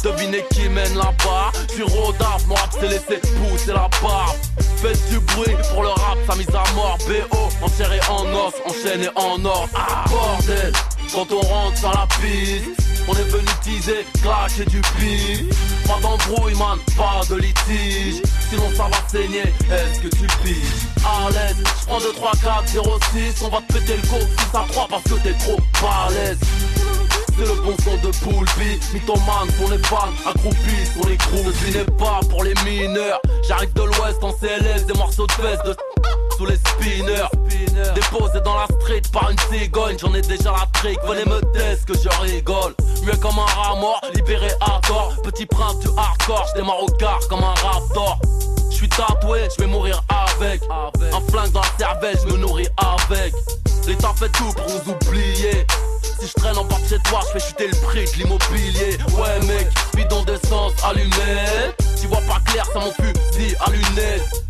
devinez qui mène là-bas. J'suis rodaf, mon rap s'est laissé pousser la barbe. Faites du bruit pour le rap, sa mise à mort. BO, enserré en os, enchaîné en or. Ah, bordel, quand on rentre sur la piste, on est venu teaser, claquer du pif. Pas d'embrouille man, pas de litige, sinon ça va saigner, est-ce que tu piges? À l'aise, j'prends 2, 3, 4, 0, 6. On va te péter le co, 6 à 3 parce que t'es trop balèze. C'est le bon son de Poulpi, mythomane pour les fans, accroupis sur les groues. Ce n'est pas pour les mineurs, j'arrive de l'ouest en CLS, des morceaux de fesses de sous les spinners. Déposé dans la street par une cigogne, j'en ai déjà la trick, venez me test que je rigole. Mieux comme un rat mort, libéré à tort. Petit prince du hardcore, j'démarre au quart comme un raptor. J'suis tatoué, j'vais mourir avec. Un flingue dans la cervelle, j'me nourris avec. L'État fait tout pour nous oublier. Si je traîne en bas de chez toi, je fais chuter le prix de l'immobilier. Ouais mec, bidon d'essence allumé. Tu vois pas clair, ça mon fusil à lunettes.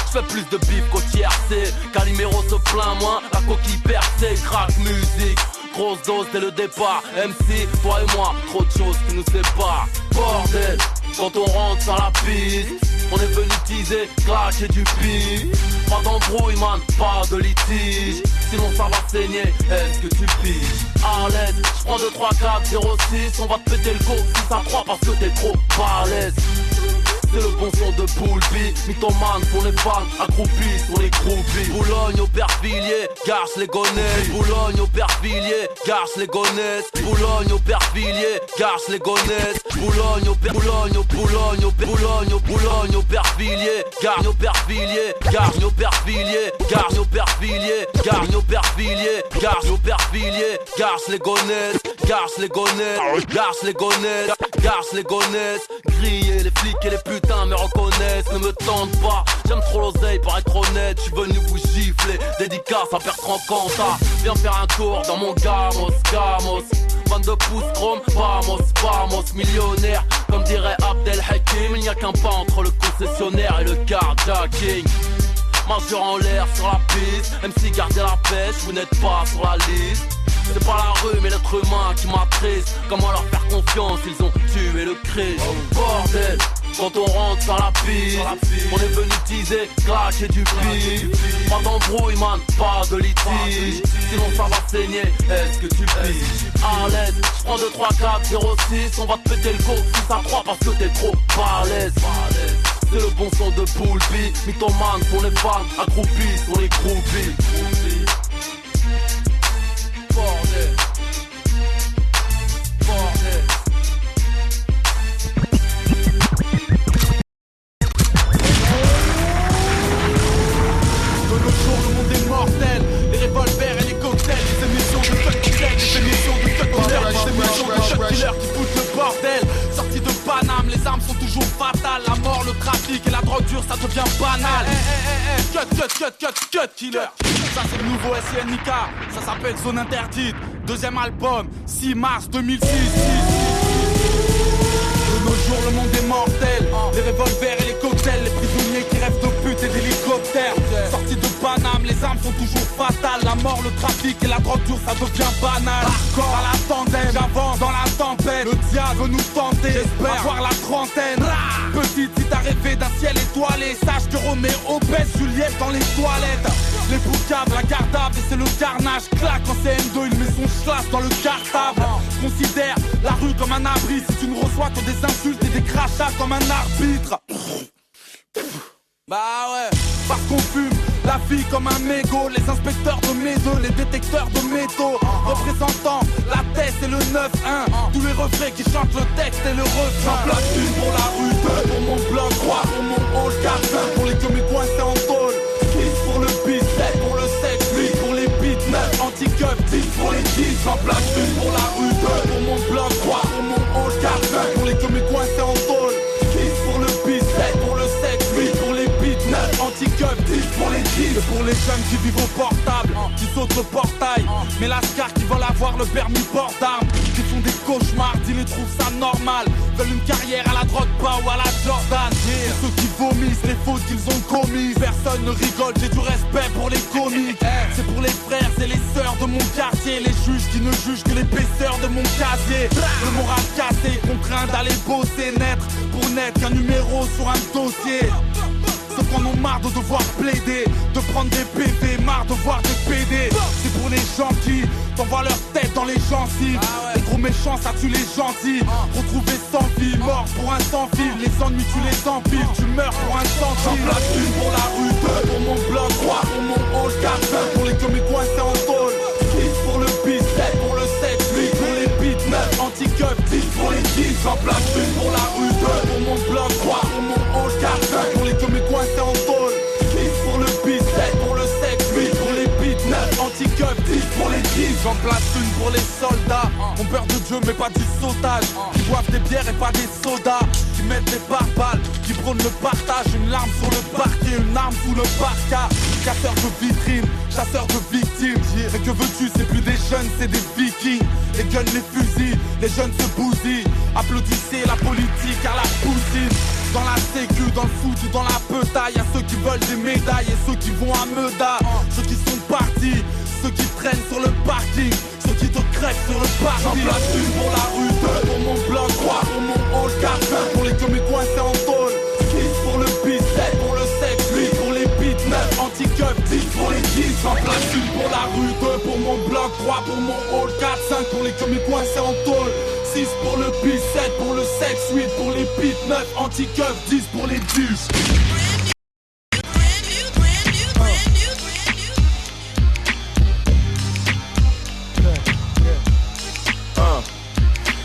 Je fais plus de bif qu'au TRC. Calimero se plaint moins, la coquille percée. Crack musique, grosse dose dès le départ. MC, toi et moi, trop de choses qui nous séparent. Bordel, quand on rentre sur la piste, on est venu teaser, claquer du pif. Pas d'embrouille man, pas de litige, sinon ça va saigner, est-ce que tu piges? À l'aise, j'prends 2, 3, 4, 0, 6. On va te péter le co, 6 à 3 parce que t'es trop balèze. C'est le bon son de Poulpi, mythomane pour les fans, accroupis sur les groupies. Boulogne, Aubervilliers, Garches, les Gonesse. Boulogne, Aubervilliers, Garches, les Gonesse. Boulogne, Aubervilliers, Garches, les Gonesse. Boulogne, Aubervilliers, Garches, Aubervilliers, Garches, Aubervilliers, Garches, Aubervilliers, Garches, Aubervilliers, Garches, Aubervilliers, Garches, les Gonesse. Garches, les Gonesse, Garches, les Gonesse, Garches, les Gonesse. Griller, les flics et les putains me reconnaissent, ne me tente pas. J'aime trop l'oseille pour être honnête, je suis venu vous gifler. Dédicace à Bertrand Cantat, viens faire un tour dans mon gamos, gamos. 22 pouces chrome, vamos, millionnaire. Comme dirait Abdel Hakim, il n'y a qu'un pas entre le concessionnaire et le carjacking. Majeur en l'air sur la piste, MC gardez la pêche, vous n'êtes pas sur la liste. C'est pas la rue mais l'être humain qui m'attriste. Comment leur faire confiance, ils ont tué le Christ. Bordel, quand on rentre sur la piste, on est venu teaser, claquer du pif. Pas d'embrouille man, pas de litige, sinon ça va saigner, est-ce que tu piges? À l'aise, j'prends 2, 3, 4, 0, 6. On va te péter le co, 6 à 3 parce que t'es trop balèze. C'est le bon son de Poulpi, mythomane pour les fans, accroupis sur les groupies. Bordel, bordel. De nos jours le monde est mortel. Les revolvers et les cocktails, les émissions de cut killer, les émissions de cut killer, les émissions de cut killer qui foutent le bordel. Sortis de Paname, les armes sont toujours fatales. La mort, le trafic et la drogue dure, ça devient banal. Cut killer. Ça c'est le nouveau SNK, ça s'appelle Zone Interdite. Deuxième album, 6 mars 2006. De nos jours le monde est mortel. Les revolvers et les cocktails, les prisonniers prisonniers qui rêvent de pute et d'hélicoptères. Sortis de Paname, les armes sont toujours fatales. La mort, le trafic et la drogue dure, ça devient banal. Hardcore à la tandem, j'avance dans la tempête. Le diable veut nous tenter, j'espère avoir la trentaine. Petite, si t'as rêvé d'un ciel étoilé, sache que Roméo baisse Juliette dans les toilettes. Les boucaves, la gardable, et c'est le carnage. Claque en CM2, il met son schlass dans le cartable. Considère la rue comme un abri. Si tu ne reçois que des insultes et des crachats comme un arbitre. Bah ouais, parce qu'on fume la vie comme un mégot. Les inspecteurs de médo, les détecteurs de métaux, représentant la tête et le 9-1. Tous les refrains qui chantent le texte et le refrain. J'en place une pour la rue 2, pour mon bloc 3, pour mon hall 4, pour les comiques coincés en tôle. 10 pour le bis, 7 pour le sexe, 8 pour les beats, 9 anti-cup, 10 pour les 10. J'en place une pour la rue 2, pour mon bloc 3, pour mon hall 4, pour les comiques coincés en tôle. 10 pour le bis, 7 pour le sexe, 8 pour les beats, 9 anti-cup, 10 pour les 10. C'est pour les jeunes qui vivent au portable, qui sautent le portail, mais lascar qui veulent avoir le permis port d'armes, qui font des cauchemars, ils les trouvent ça normal, veulent une carrière à la drogue pas ou à la Jordan. C'est ceux qui vomissent les fautes qu'ils ont commises. Personne ne rigole, j'ai du respect pour les comiques. C'est pour les frères et les sœurs de mon quartier, les juges qui ne jugent que l'épaisseur de mon casier. Le moral cassé, contraint d'aller bosser, naître pour n'être qu'un numéro sur un dossier. Ceux qu'on en marre de devoir plaider, de prendre des PV, marre de voir des PD. C'est pour les gens qui t'envoient leur tête dans les gencives. Les gros méchants, ça tue les gentils. Retrouvés sans vie, mort pour un sans fil. Les ennuis, tu les empiles, tu meurs pour un centime. J'en place une pour la rue 2, pour mon bloc 3, pour mon hall 4, pour les comiques coincés en tôle. 10 pour le bis, 7 pour le sexe, 8 pour les beats, 9 anti-cup, 10 pour les 10. J'en place une pour la rue 2, pour mon bloc 3, pour mon hall 4, pour les comiques coincés en tôle. 10 pour le bis, 7 pour le sexe, 8 pour les beats, 9 anti-cup, 10 pour les 10. J'en place une pour les soldats, ont peur de Dieu mais pas du sautage, qui boivent des bières et pas des sodas, qui mettent des pare-balles, qui prônent le partage. Une larme sur le parquet, une arme sous le parka. Casseur de vitrines, chasseur de victimes. Mais que veux-tu, c'est plus des jeunes, c'est des vikings. Les guns, les fusils, les jeunes se bousillent. Applaudissez la politique à la poutine. Dans la sécu, dans le foot ou dans la petaille, y'a ceux qui veulent des médailles et ceux qui vont à Meda. Ceux qui sont partis, ceux qui traînent sur le parking, ceux qui te crèvent sur le parking. J'en place une pour la rue 2, pour mon bloc 3, pour mon hall 4, pour les comiques coincés en tôle. 10 pour le bis, 7 pour le sexe, 8 pour les beats, 9 anti-cup, 10 pour les 10. J'en place une pour la rue 2, pour mon bloc 3, pour mon hall 4, 5 pour les comiques coincés en tôle. 6 pour le bis, 7 pour le sexe, 8 pour les beats, 9 anti-cup, 10 pour les 10.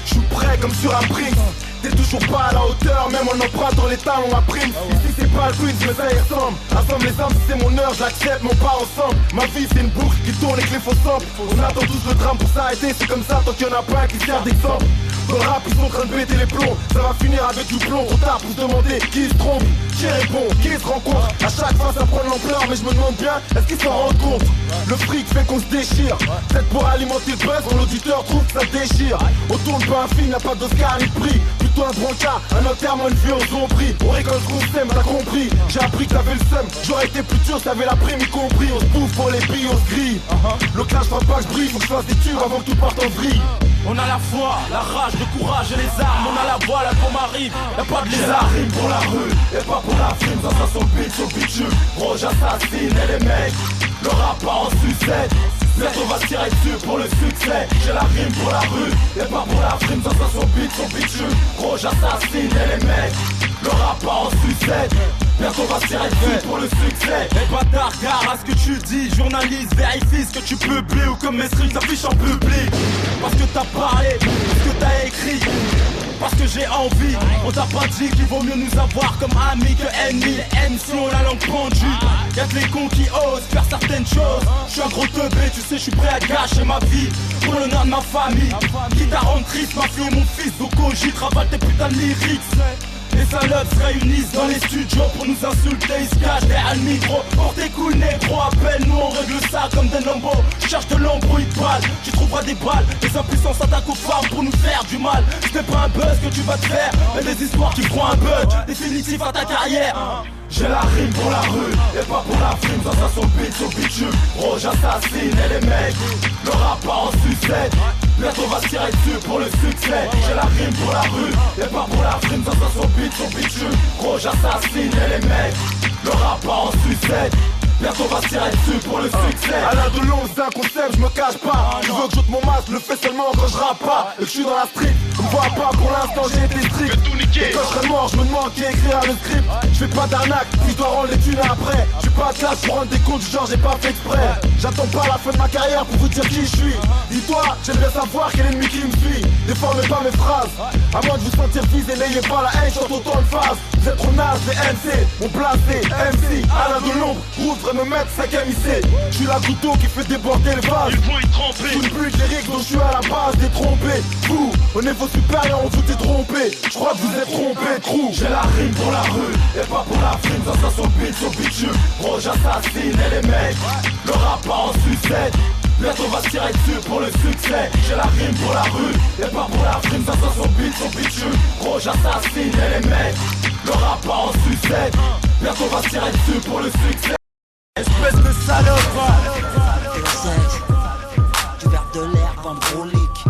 J'suis prêt comme sur un Brinks. T'es toujours pas à la hauteur, même en empruntant les talons ma prime. Ici c'est pas le Queens, mais ça y ressemble. Assemble les armes, si c'est mon heure, j'accepte, mais on part ensemble. Ma vie c'est une boucle qui tourne et que les faux semblent. On attend tous le drame pour s'arrêter, c'est comme ça tant qu'il y en a pas un qui sert d'exemple. Dans le rap ils sont en train de péter les plombs, ça va finir avec du plomb. Trop tard pour se demander qui se trompe, qui répond, qui se rencontre. À chaque fois ça prend de l'ampleur, mais je me demande bien, est-ce qu'ils s'en rendent compte? Le fric fait qu'on se déchire, peut-être pour alimenter le buzz, quand l'auditeur trouve que ça déchire. On tourne pas un film, y'a pas d'Oscar ni de prix. Plutôt un brancard, un enterrement, une vie en sombrie. On récolte ce qu'on sème, t'as compris. J'ai appris que t'avais le seum, j'aurais été plus dur, t'avais la prime y compris. On se bouffe pour les billes, on se grille. Le clash fera pas que je brille, faut que je fasse des tubes avant que tout parte en vrille. On a la foi, la rage, le courage et les armes. On a la voix, la pomme arrive, y'a pas de lézard. Rime pour la rue, et pas pour la frime. Ça sera son beat, son bitume. Gros j'assassine et les mecs, le rap part en sucette. Bientôt va se tirer dessus pour le succès. J'ai la rime pour la rue, et pas pour la frime. Ça sera son beat, son bitume. Gros j'assassine et les mecs, le rap part en sucette. Bientôt va se tirer dessus pour le succès. Et bâtard, gare à ce que tu dis. Journaliste, vérifie ce que tu publies ou comme mes streams s'affichent en public. Parce que t'as parlé, parce que t'as écrit, parce que j'ai envie. On t'a pas dit qu'il vaut mieux nous avoir comme amis que ennemis. Les haines sont la langue pendue. Y'a que les cons qui osent faire certaines choses. Je suis un gros teubé, tu sais, je suis prêt à gâcher ma vie pour l'honneur de ma famille. Quitte à rendre triste ma fille et mon fils. Donc j'y travaille tes putains de lyrics. Les salopes se réunissent dans les studios pour nous insulter, ils se cachent derrière le micro. Pour tes couilles négro, appelle-nous, on règle ça comme des lambeaux. Je cherche de l'embrouille de balles, tu trouveras des balles. Les impuissants s'attaquent aux femmes pour nous faire du mal. C'était pas un buzz que tu vas te faire, mais des histoires qui feront un buzz définitif à ta carrière. J'ai la rime pour la rue, et pas pour la frime. Sensation beat sur bitume, Rouge assassine et les mecs. Le rap part en sucette. Bientôt va se tirer dessus pour le succès. J'ai la rime pour la rue, et pas pour la frime. Sensation beat sur bitume, Rouge assassine et les mecs. Le rap part en sucette. Bientôt va se tirer dessus pour le succès. À la de long, c'est un concept, je me cache pas. Tu veux que j'ôte mon masque, le fais seulement quand je rappe pas. Et que je suis dans la street, on me voit pas pour l'instant, j'ai été strict. Et quand je serai mort, je me demande qui écrira le script. Je fais pas d'arnaque, puis je dois rendre les thunes après. Je suis pas de classe pour rendre des comptes, genre j'ai pas fait exprès. J'attends pas la fin de ma carrière pour vous dire qui je suis. Dis-toi, j'aime bien savoir quel ennemi qui me suit. Déformez pas mes phrases, à moins de vous sentir visé, n'ayez pas la haine, chante autant de phase. Vous êtes trop naze, les MC, mon placé, MC, à la de l'ombre, Rouge me mettre 5 MIC. Je suis la couteau qui fait déborder le vase. Ils vont y tremper. Sous le but lyrique dont je suis à la base détrompé. Vous, au niveau supérieur on vous est trompé. Je crois que vous êtes trompé, trou. J'ai la rime pour la rue, et pas pour la frime. Sensation beat sur bitume, Rouge assassine et les mecs. Le rap part en sucette. Bientôt va se tirer dessus pour le succès. J'ai la rime pour la rue, et pas pour la frime. Sensation beat sur bitume, Rouge assassine et les mecs. Le rap part en sucette. Bientôt va se tirer dessus pour le succès. Espèce de salope. Du verre de l'herbe en brolique.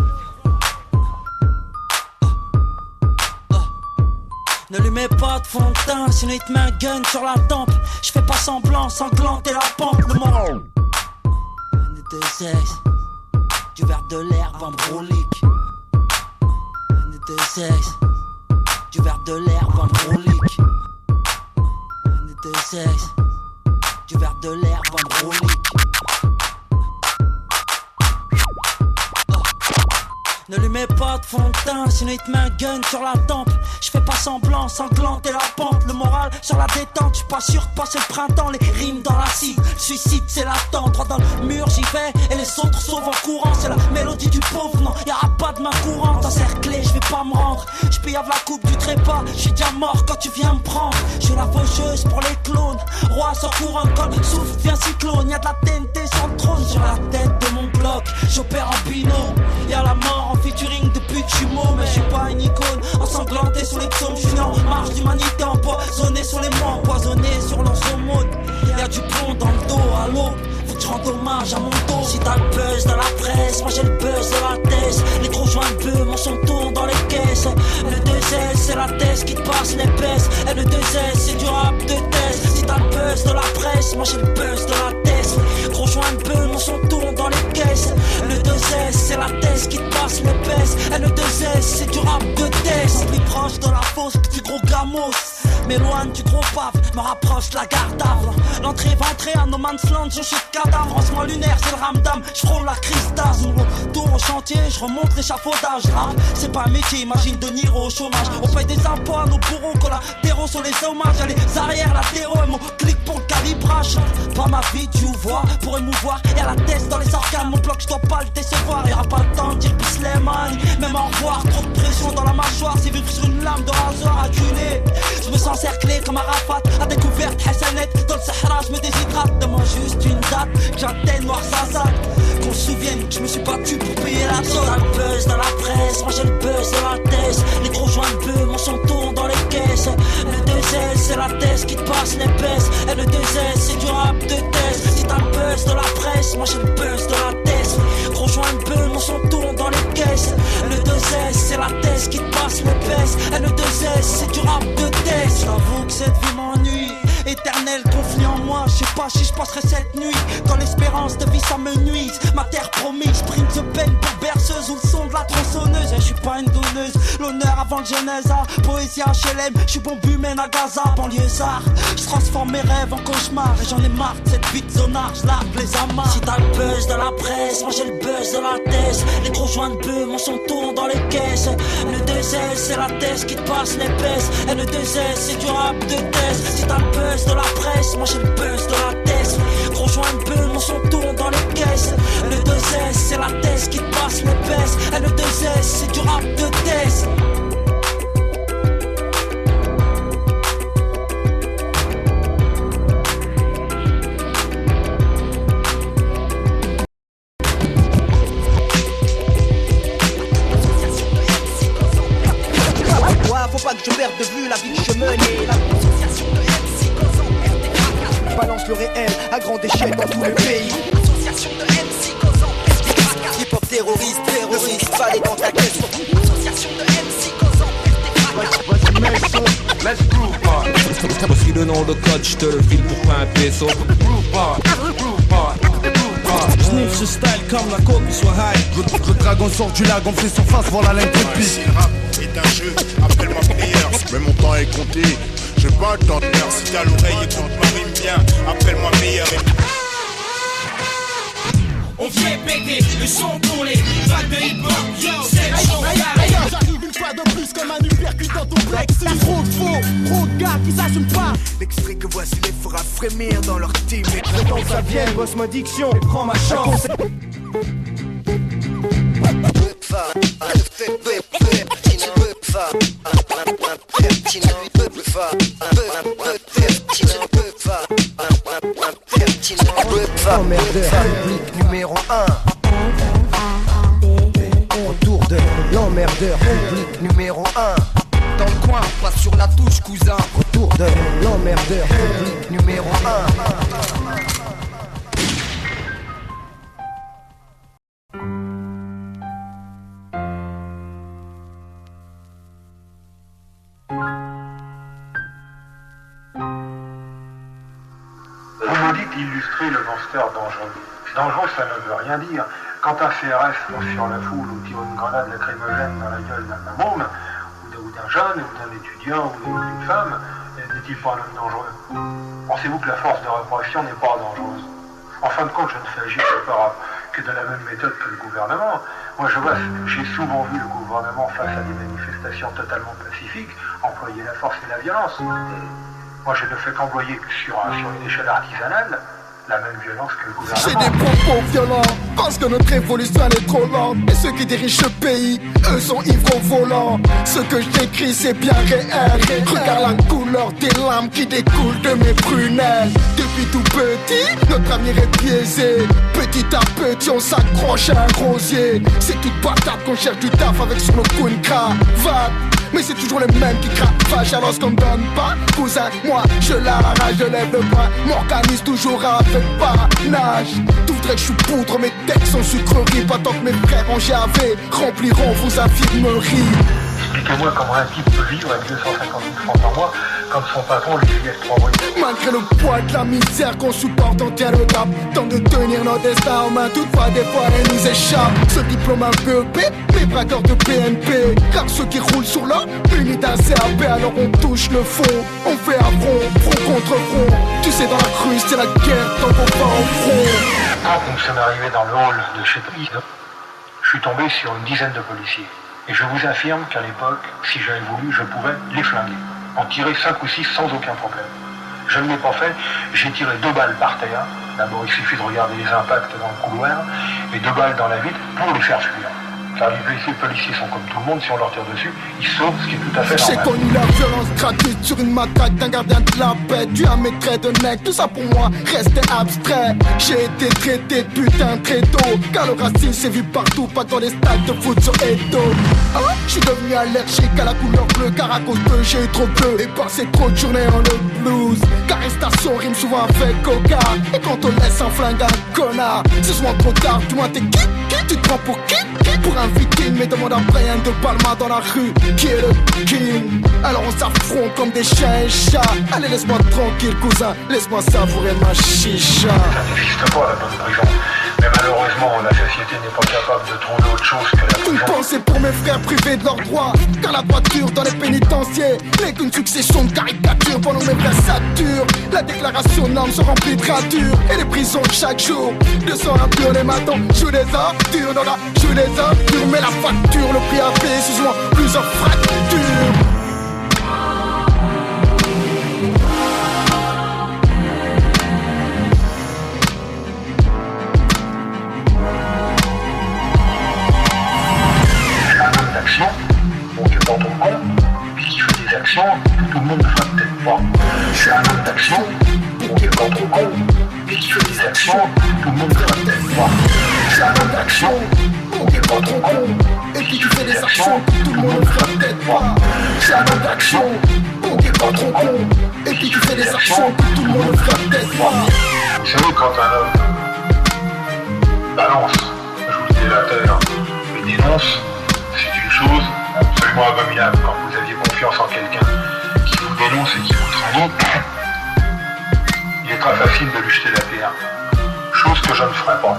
Ne lui mets pas de fond de teint, sinon il te met un gun sur la tempe. Je fais pas semblant, sanglante et la pente. Le moral de sexe. Du verre de l'herbe en brolique. De sexe. Du verre de l'herbe en brolique. De sexe. Du verre de l'herbe en brolique. Ne lui mets pas de fond de teint, sinon il te met un gun sur la tempe. Je fais pas semblant, sanglante et la pente. Le moral sur la détente, je suis pas sûr de passer le printemps. Les rimes dans la cible, suicide c'est l'attente. Droit dans le mur j'y vais, et les autres sauvent en courant. C'est la mélodie du pauvre, non, y'aura pas de main courante. Encerclé, je vais pas me rendre, je pillave la coupe du trépas. Je suis déjà mort quand tu viens me prendre. Je suis la faucheuse pour les clones. Roi sans couronne, quand souffle vient cyclone. Y'a de la TNT sur le trône, sur la tête de mon Glock. J'opère en binôme, y'a la mort en featuring depuis que je suis mot. Mais je suis pas une icône, ensanglanté sur les psaumes. Je suis en marche d'humanité, empoisonné sur les mots, empoisonné sur l'ensomone. Y'a du plomb dans le dos à l'aube, faut que je rende hommage à mon dos. Si t'as le buzz dans la presse, moi j'ai le buzz de la thèse. Les gros joints de bœuf, mon son tourne dans les caisses. Le 2S c'est la thèse qui te passe l'épaisse. Et le 2S c'est du rap de thèse. Si t'as le buzz de la presse, moi j'ai le buzz de la thèse. Gros joints de bœuf, mon son tourne dans les caisses. Le 2S c'est la thèse qui te passe l'épaisse. Et le 2S c'est du rap de thèse. Plus proche de la fosse que du gros gamos. M'éloigne du gros paf, me rapproche de la garde d'avre. L'entrée ventrée à No Man's Land, je suis cadavre. En ce mois lunaire, c'est le ramdam, je frôle la crise d'asthme. Tour au chantier, je remonte l'échafaudage. Rap, c'est pas un métier, imagine De Niro au chômage. On paye des impôts à nos bourreaux, collatéraux sur les hommages. Y'a les arrières latéraux et mon clic pour le calibrage. Pas ma vie, tu vois, pour émouvoir. Y'a la tête dans les organes, mon bloc, je dois pas le décevoir. Y'aura pas le temps de dire bis les man, même au revoir. Trop de pression dans la mâchoire, c'est vivre sur une lame de rasoir acculé. Je me sens cerclé comme Arafat, à découverte Hassanet. Dans le Sahara, je me déshydrate. Donne-moi juste une date, que j'atteigne Noir Sazat. Qu'on se souvienne que je me suis battu pour payer la somme. T'as le buzz dans la presse, moi j'ai le buzz de la thèse. Les gros joints de bœuf, mon son tourne dans les caisses. Le 2S c'est la thèse qui te passe l'épaisse. Et le 2S c'est du rap de thèse. Si t'as le buzz de la presse, moi j'ai le buzz de la thèse. Gros joints de bœuf, mon son tourne dans les caisses. Le 2S c'est la thèse qui te passe l'épaisse. Et le 2S c'est du rap de thèse. J'avoue que cette vie m'ennuie, éternel conflit en moi. Je sais pas si je passerai cette nuit quand l'espérance de vie ça me nuise. Ma terre promise, prime de peine pour berceuse ou le son de la tronçonneuse. Je suis pas une donneuse, l'honneur avant le genèse. Poésie HLM, je suis bombumène à Gaza. Banlieusard, je transforme mes rêves en cauchemar. Et j'en ai marre de cette vie de zonard, je largue les amarres. Si t'as le buzz de la presse, moi j'ai le buzz de la thèse. Les gros joints de bœuf, mon son tourne dans les caisses. Le 2S c'est la thèse qui te passe l'épaisse. Et le 2S c'est du rap de thèse. Si t'as le buzz de la presse, moi j'ai le buzz de la thèse. Gros joint de bœuf, mon son tourne dans les caisses. Le 2S c'est la thèse qui te passe l'épaisse. Et le 2S c'est du rap de thèse. Faut pas que je perde de vue la vie que je menais. L'association de MC le réel à grande échelle dans tous les pays. Association de MC causant hip-hop terroriste, fallait dans ta caisse. Association de MC causant Vas-y mets le son, let's groove bar. Voici le nom de code, je te le file pour pas un peso. Groove bar, groove bar, groove bar. Sniff ce style comme la coke soit high. Le dragon sort du lac, on fait surface, voilà l'imprépie. Si le rap est un jeu, appelle-moi meilleur. Mais mon temps est compté, j'ai pas le temps de faire. Si t'as l'oreille, écoute ma rime bien, appelle-moi meilleur. On vient péter le son pour les fans de hip-hop. Yo, c'est le show carré. J'arrive une fois de plus comme un uppercut dans ton plexus. Trop de faux, trop de gars qui s'assument pas. L'extrait que voici les fera frémir dans leur team. Le temps que ça vienne, bosse ma diction et prends ma chance. L'emmerdeur public numéro 1. Autour de l'emmerdeur public numéro 1. Dans le coin, pas sur la touche cousin. Autour de l'emmerdeur public numéro 1. Vous me dites illustrer le gangster dangereux. Dangereux, ça ne veut rien dire. Quand un CRS fonce sur la foule ou tire une grenade lacrymogène dans la gueule d'un môme, ou d'un jeune, ou d'un étudiant, ou d'une femme, n'est-il pas un homme dangereux? Pensez-vous que la force de répression n'est pas dangereuse? En fin de compte, je ne fais agir que de la même méthode que le gouvernement. Moi, j'ai souvent vu le gouvernement face à des manifestations totalement pacifiques employer la force et la violence. Moi, je ne fais qu'employer sur une échelle artisanale la même violence que le gouvernement. J'ai des propos violents, parce que notre évolution est trop lente. Et ceux qui dirigent le pays, eux sont ivres au volant. Ce que je décris, c'est bien réel. Regarde la couleur des larmes qui découlent de mes prunelles. Depuis tout petit, notre avenir est biaisé. Petit à petit, on s'accroche à un rosier. C'est toute patate qu'on cherche du taf avec sur nos coups de cravate. Mais c'est toujours les mêmes qui cravachent alors ce qu'on me donne pas. Cousin, moi, je l'arrache, je lève le bras. M'organise toujours avec panache. Tout voudrait que je suis poudre, mes textes sont sucreries. Pas tant que mes frères en JAV rempliront vos infirmeries. Expliquez-moi comment un type peut vivre avec 250 000 francs par mois quand son patron lui laisse 3 mois. Malgré le poids de la misère qu'on supporte, on tient le cap. Tant de tenir nos destins en main, toutefois des fois elle nous échappe. Ce diplôme un PEP, mes braqueurs de PNP. Car ceux qui roulent sur l'or, unis d'un CAP, alors on touche le fond. On fait un front contre front. Tu sais dans la rue c'est la guerre, tant qu'on va au front. Quand nous sommes arrivés dans le hall de chez Police, je suis tombé sur une dizaine de policiers. Et je vous affirme qu'à l'époque, si j'avais voulu, je pouvais les flinguer. En tirer 5 ou 6 sans aucun problème. Je ne l'ai pas fait, j'ai tiré 2 balles par terre. D'abord, il suffit de regarder les impacts dans le couloir, et 2 balles dans la vitre pour les faire fuir. Car les policiers sont comme tout le monde, si on leur tire dessus, ils sautent, ce qui est tout à fait normal. J'ai connu la violence gratuite sur une matraque d'un gardien de la paix. Tu as mes traits de nec, tout ça pour moi restait abstrait. J'ai été traité de putain très tôt, car le racisme s'est vu partout, pas dans les stades de foot sur Edo. Ah ouais, je suis devenu allergique à la couleur bleue, car à cause de j'ai trop bleu et passé trop de journées en le blues. Car arrestation rime souvent avec coca, et quand on laisse un flingue à un connard, c'est souvent trop tard, du moins t'es qui? Tu te prends pour qui? Pour un viking, mais demande à Brian de Palma dans la rue qui est le king. Alors on s'affronte comme des chiens et chats. Allez laisse-moi tranquille cousin, laisse-moi savourer ma chicha. Ça n'existe pas la bonne prison. Mais malheureusement la société n'est pas capable de trouver autre chose que la prison. Une pensée pour mes frères privés de leurs droits, car la droiture dans les pénitentiaires n'est qu'une succession de caricatures pendant mes frères saturent. La déclaration norme se remplit de ratures et les prisons chaque jour. 200 impurs les matins, joue des ordures, dans la joue des ordures. Mais la facture, le prix à payer, excuse-moi, plusieurs fractures. Bon, tu prends ton con, puis tu fais des actions que tout le monde ne fera peut-être pas. Je suis un homme d'action, bon, tu prends ton con, puis tu fais des actions que tout le monde ne fera peut-être pas. Je suis un homme d'action, bon, t'es pas trop con. Et puis tu fais des actions que tout le monde ne fera peut-être pas. C'est un homme d'action, t'es pas trop con. Et puis tu fais des actions que tout le monde ne fera peut-être pas. Vous savez, quand un homme balance, je vous le dis la terre, et dénonce, c'est une chose absolument abominable. Quand vous aviez confiance en quelqu'un qui vous dénonce et qui vous trahit, il est très facile de lui jeter la pierre. Chose que je ne ferai pas.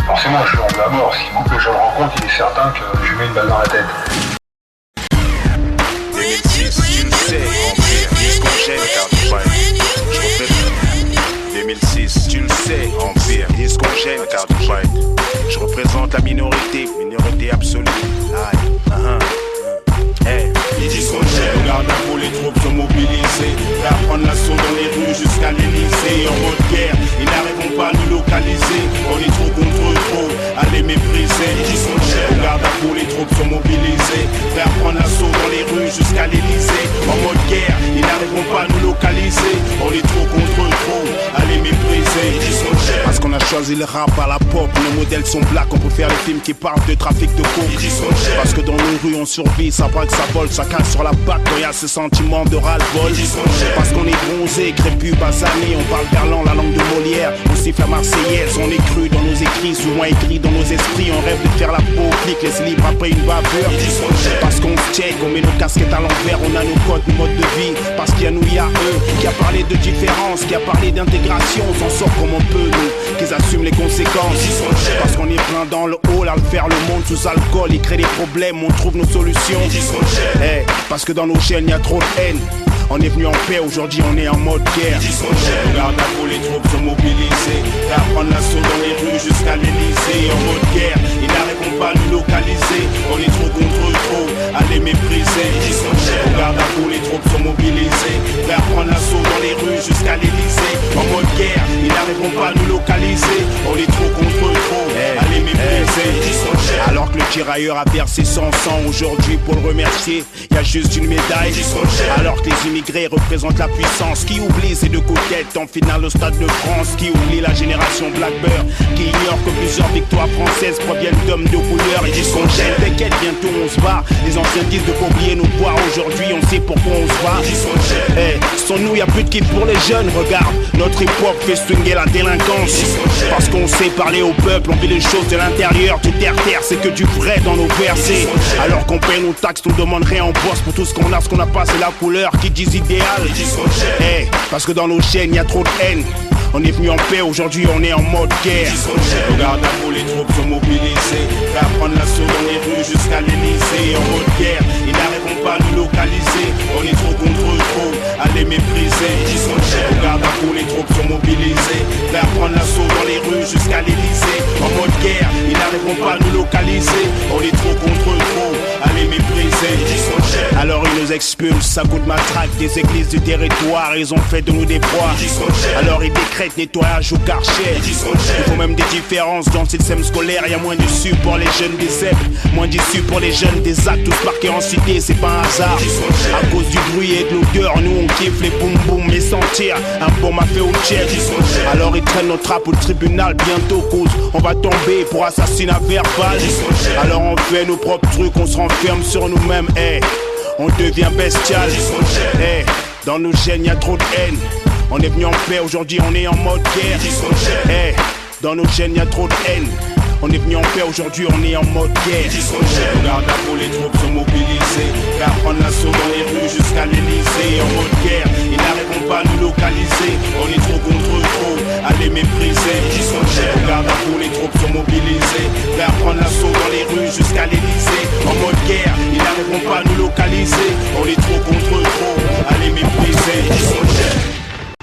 Forcément, je lui rends la mort. Si coup que je le rencontre, il est certain que je lui mets une balle dans la tête. 2006, tu le sais, ce qu'on gêne car tu vois. 2006, tu le sais, Empire, ils disent qu'on gêne car tu vois. Je représente la minorité absolue. Hey, ils disent qu'on gêne. Regarde à vous, les troupes sont mobilisées. Faire prendre l'assaut dans les rues jusqu'à l'Elysée. En mode guerre, ils n'arriveront pas à nous localiser. On est trop contre trop, à les mépriser. Ils disent qu'on gêne. Regarde à vous, les troupes sont mobilisées. Faire prendre l'assaut dans les rues jusqu'à l'Elysée. En mode guerre, ils n'arriveront pas à nous localiser. On est trop contre trop, à les mépriser. Ils disent qu'on gêne. Parce qu'on a choisi le rap à la pop. Nos modèles sont black, on peut faire les films qui parlent de trafic de coke. Ils disent qu'on gêne. Parce que dans nos rues on survit, ça braque, ça vole, ça casse sur la batte quand y a ce sentiment de ras-le-bol. Parce qu'on est bronzé, crépus, basané, on parle verlan, la langue de Molière. On siffle la Marseillaise, on est cru dans nos écrits, souvent écrits dans nos esprits. On rêve de faire la peau, clique, laisse libre après une bavure. Parce qu'on se check, on met nos casquettes à l'envers, on a nos codes, nos modes de vie. Parce qu'il y a nous, il y a eux, qui a parlé de différence, qui a parlé d'intégration. On s'en sort comme on peut, nous, qu'ils assument les conséquences. Parce qu'on est plein dans le hall, à le faire le monde sous alcool, ils créent des problèmes, on trouve nos solutions. Hey, parce que dans nos chaînes, y a trop de haine. On est venu en paix, aujourd'hui on est en mode guerre. Regarde à vous, les troupes sont mobilisées. Faire prendre l'assaut dans les rues jusqu'à l'Elysée. En mode guerre, ils n'arriveront pas à nous localiser. On est trop contre trop, à les mépriser. Regarde à vous, les troupes sont mobilisées. Faire prendre l'assaut dans les rues jusqu'à l'Elysée. En mode guerre, ils n'arriveront pas à nous localiser. On est trop contre trop, à les mépriser. Alors que le tirailleur a versé son sang aujourd'hui pour le remercier, y a juste une médaille. Alors que les immigrés représentent la puissance, qui oublie ces deux coquettes en finale au Stade de France, qui oublie la génération Blackbird, qui ignore que plusieurs victoires françaises proviennent d'hommes de couleur. Ils disent qu'on gêne, t'inquiète, bientôt on se bat. Les anciens disent de pas oublier nos poids, aujourd'hui on sait pourquoi on se bat. Hey, sans nous y a plus de kiff pour les jeunes, regarde, notre époque fait swinguer la délinquance. Parce qu'on sait parler au peuple, on vit les choses de l'intérieur, tout terre-terre, c'est que du vrai dans nos versets. Alors qu'on paye nos taxes, on demande rien en bourse pour tout ce qu'on a pas, c'est la couleur qui dit idéal. Hey, parce que dans nos chaînes y a trop de haine. On est venu en paix, aujourd'hui on est en mode guerre. Regarde à vous, les troupes sont mobilisées. Faire prendre l'assaut dans les rues jusqu'à l'Elysée. En mode guerre, ils n'arriveront pas à nous localiser. On est trop contre trop, à les mépriser. Regarde à vous, les troupes sont mobilisées. Faire prendre l'assaut dans les rues jusqu'à l'Elysée. En mode guerre, ils n'arriveront pas à nous localiser. On est trop contre trop, à les mépriser. Alors ils nous expulsent, ça coûte matraque des églises du territoire. Ils ont fait de nous des proies. Alors ils décrètent nettoyage au Karcher. Il faut même des différences dans le système scolaire. Y a moins d'issues pour les jeunes des ZEP, moins d'issues pour les jeunes des actes. Tous marqués en cité, c'est pas un hasard. À cause du bruit et de l'odeur, nous on kiffe les boum boum et sentir un bon mafé au chef. Alors ils traînent notre trappe au tribunal bientôt, cause on va tomber pour assassinat verbal. Alors on fait nos propres trucs, on se renferme sur nous-mêmes. Hey, on devient bestial. Hey, dans nos chaînes y a trop de haine. On est venu en paix, aujourd'hui on est en mode guerre. Hey, dans nos chaînes y a trop de haine. On est venu en paix, aujourd'hui on est en mode guerre. Regarde à vous, les troupes sont mobilisées. Faire prendre l'assaut dans les rues jusqu'à l'Elysée. En mode guerre, ils n'arriveront pas à nous localiser. On est trop contre trop, à les mépriser. Regarde à vous, les troupes sont mobilisées. Faire prendre l'assaut dans les rues jusqu'à l'Elysée. En mode guerre, ils n'arriveront pas à nous localiser. On est trop contre trop, à les mépriser.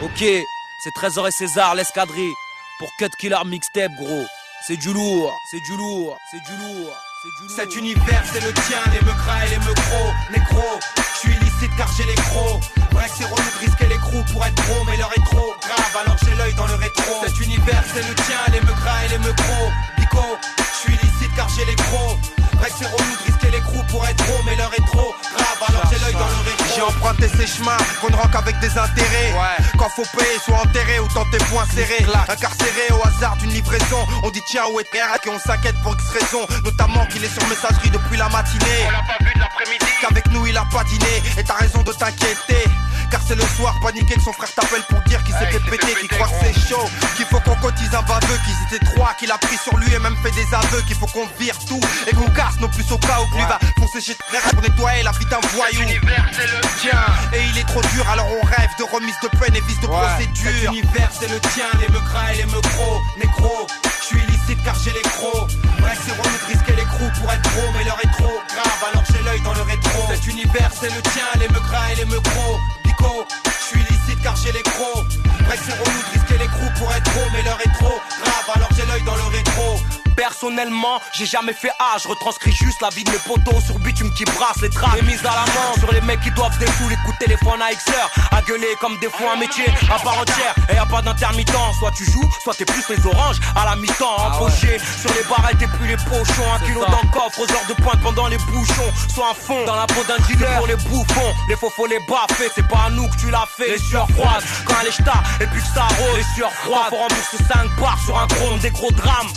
Ok, c'est Trésor et César, l'escadrille. Pour Cut Killer Mixtape, gros. C'est du lourd, c'est du lourd, c'est du lourd, c'est du lourd. Cet univers c'est le tien, les meugras et les meugros. Négro, je suis illicite car j'ai les crocs. Vrai que c'est relou de risquer les crocs pour être gros, mais l'heure est trop grave alors j'ai l'œil dans le rétro. Cet univers c'est le tien, les meugras et les meugros. Pico, je suis illicite car j'ai les crocs. Vrai que c'est relou de risquer les crocs pour être gros, mais l'heure est trop grave alors j'ai l'œil dans le rétro. J'ai emprunté ces chemins qu'on ne rend qu'avec des intérêts. Quand faut payer, soit enterré ou tenter point serré. Incarcéré au hasard d'une livraison. On dit tiens où est Eric et on s'inquiète pour X raison. Notamment qu'il est sur messagerie depuis la matinée. On l'a pas vu de l'après-midi. Qu'avec nous il a pas dîné. Et t'as raison de t'inquiéter. Car c'est le soir paniqué que son frère t'appelle pour dire qu'il s'est fait péter, qu'il croit que c'est chaud, qu'il faut qu'on cotise un baveux, qu'ils étaient trois, qu'il a pris sur lui et même fait des aveux, qu'il faut qu'on vire tout et qu'on casse nos puces au cas où lui va foncer chez frère pour nettoyer la vie d'un voyou. Cet univers c'est le tien et il est trop dur, alors on rêve de remise de peine et vice de procédure. Cet univers c'est le tien, les meugras et les meugros, négro. Je suis illicite car j'ai les crocs. Bref c'est relou de risquer l'écrou pour être gros, mais l'heure est trop grave alors j'ai l'œil dans le rétro. Cet univers c'est le tien, les meugras et les meugros. Je suis illicite car j'ai les crocs. Bref c'est relou de risquer l'écrou pour être gros, mais l'heure est trop grave alors j'ai l'œil dans le rétro. Personnellement, j'ai jamais fait A, je retranscris juste la vie de mes potos sur bitume qui brasse les tracks. Les mises à la main sur les mecs qui doivent des sous, les coups de téléphone à XR, à gueuler comme des fois un métier à part entière. Et y'a pas d'intermittent, soit tu joues, soit t'es plus les oranges à la mi-temps. Empoché sur les barrettes et puis les pochons, 1 kilo dans le coffre aux heures de pointe pendant les bouchons. Soit à fond dans la peau d'un dealer pour les bouffons. Les faux faut les baffer, c'est pas à nous que tu l'as fait. Les sueurs froides, quand elle est ch'ta et puis que ça rôde. Les sueurs froides, faut rembourser 5 bars sur un chrome, des gros drames.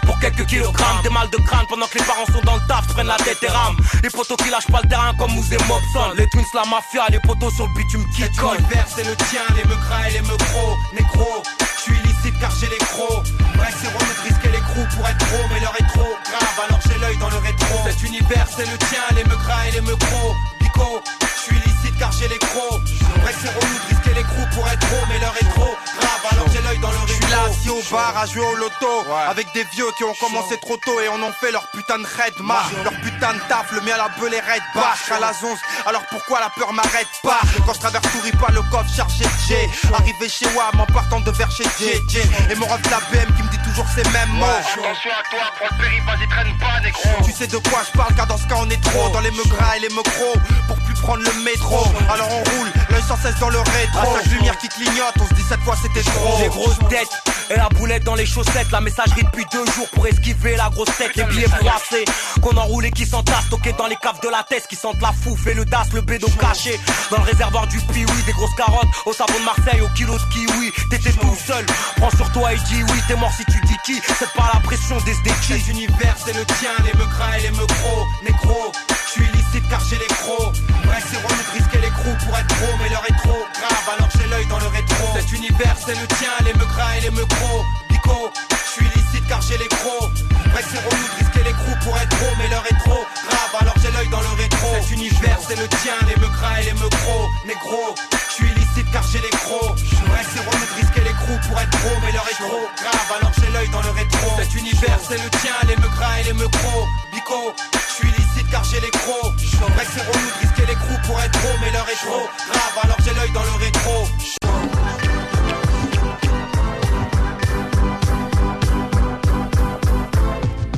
Pour quelques kilogrammes, des mal de crâne pendant que les parents sont dans le taf, prennent la tête et rament. Les potos qui lâchent pas le terrain comme Mouz et Mobson. Les twins, la mafia, les potos sur le bitume qui colle. Cet univers c'est le tien, les meugras et les meugros, négro. Je suis illicite car j'ai les crocs. Bref c'est relou de risquer l'écrou pour être gros, mais l'heure est trop grave alors j'ai l'œil dans le rétro. Cet univers c'est le tien, les meugras et les meugros, bico. Je suis illicite car j'ai les crocs. Bref c'est relou de risquer l'écrou pour être gros, mais l'heure est trop grave alors j'ai l'œil dans le rétro. Je suis là assis au bar à jouer au loto avec des vieux qui ont commencé trop tôt et en ont fait leur putain de raid marche, leur putain de taf, le mien la beule et raid bâche à la zonze. Alors pourquoi la peur m'arrête pas quand je traverse tout Ripa, le coffre chargé de G. Arrivé chez WAM en partant de vers chez JJ. Et mon ref de la BM qui me dit toujours ces mêmes mots. Attention à toi, prends le périph', vas-y traîne pas négro. Tu sais de quoi je parle car dans ce cas on est trop dans les meugras et les meugros pour plus prendre le métro. Alors on roule, l'œil sans cesse dans le rétro. À chaque lumière qui clignote, on se dit cette fois c'était trop. Les grosses têtes et la boulette dans les chaussettes. La messagerie depuis 2 jours pour esquiver la grosse tête. Les billets froissés qu'on enroule et qui s'entassent, stockés dans les caves de la tête, qui sentent la fouffe et le das, le bédo caché dans le réservoir du Pioui. Des grosses carottes au savon de Marseille, au kilo de kiwi. T'étais tout seul, prends sur toi et dis oui. T'es mort si tu dis qui, c'est pas la pression des SDK. Cet univers c'est le tien, les meugras et les meugros, négro. Je suis illicite car j'ai les crocs. Bref c'est relou de risquer l'écrou pour être gros, mais l'heure est trop grave alors j'ai l'œil dans le rétro. Cet univers c'est le tien, les meugras et les meugros, bico. Je suis illicite car j'ai les crocs. Bref c'est relou de risquer l'écrou pour être gros, mais l'heure est trop grave alors j'ai l'œil dans le rétro. Cet univers c'est le tien, les meugras et les meugros, négro. Je suis illicite car j'ai les crocs. Bref c'est relou de risquer l'écrou pour être gros, mais l'heure est trop grave alors j'ai l'œil dans le rétro. Cet univers c'est le tien, les meugras et les meugros, bico. Je suis illicite car j'ai les crocs. Bref c'est relou de risquer l'écrou pour être gros, mais l'heure est trop grave alors j'ai l'œil dans le rétro.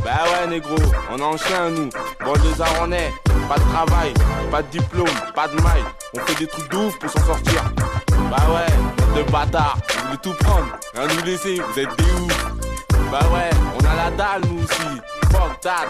Bah ouais négro, on est en chien nous, banlieusards on est, pas de travail, pas de diplôme, pas de maille, on fait des trucs de ouf pour s'en sortir. Bah ouais, de bâtards, vous voulez tout prendre, rien nous laisser, vous êtes des ouf. Bah ouais, on a la dalle nous aussi, fuck that,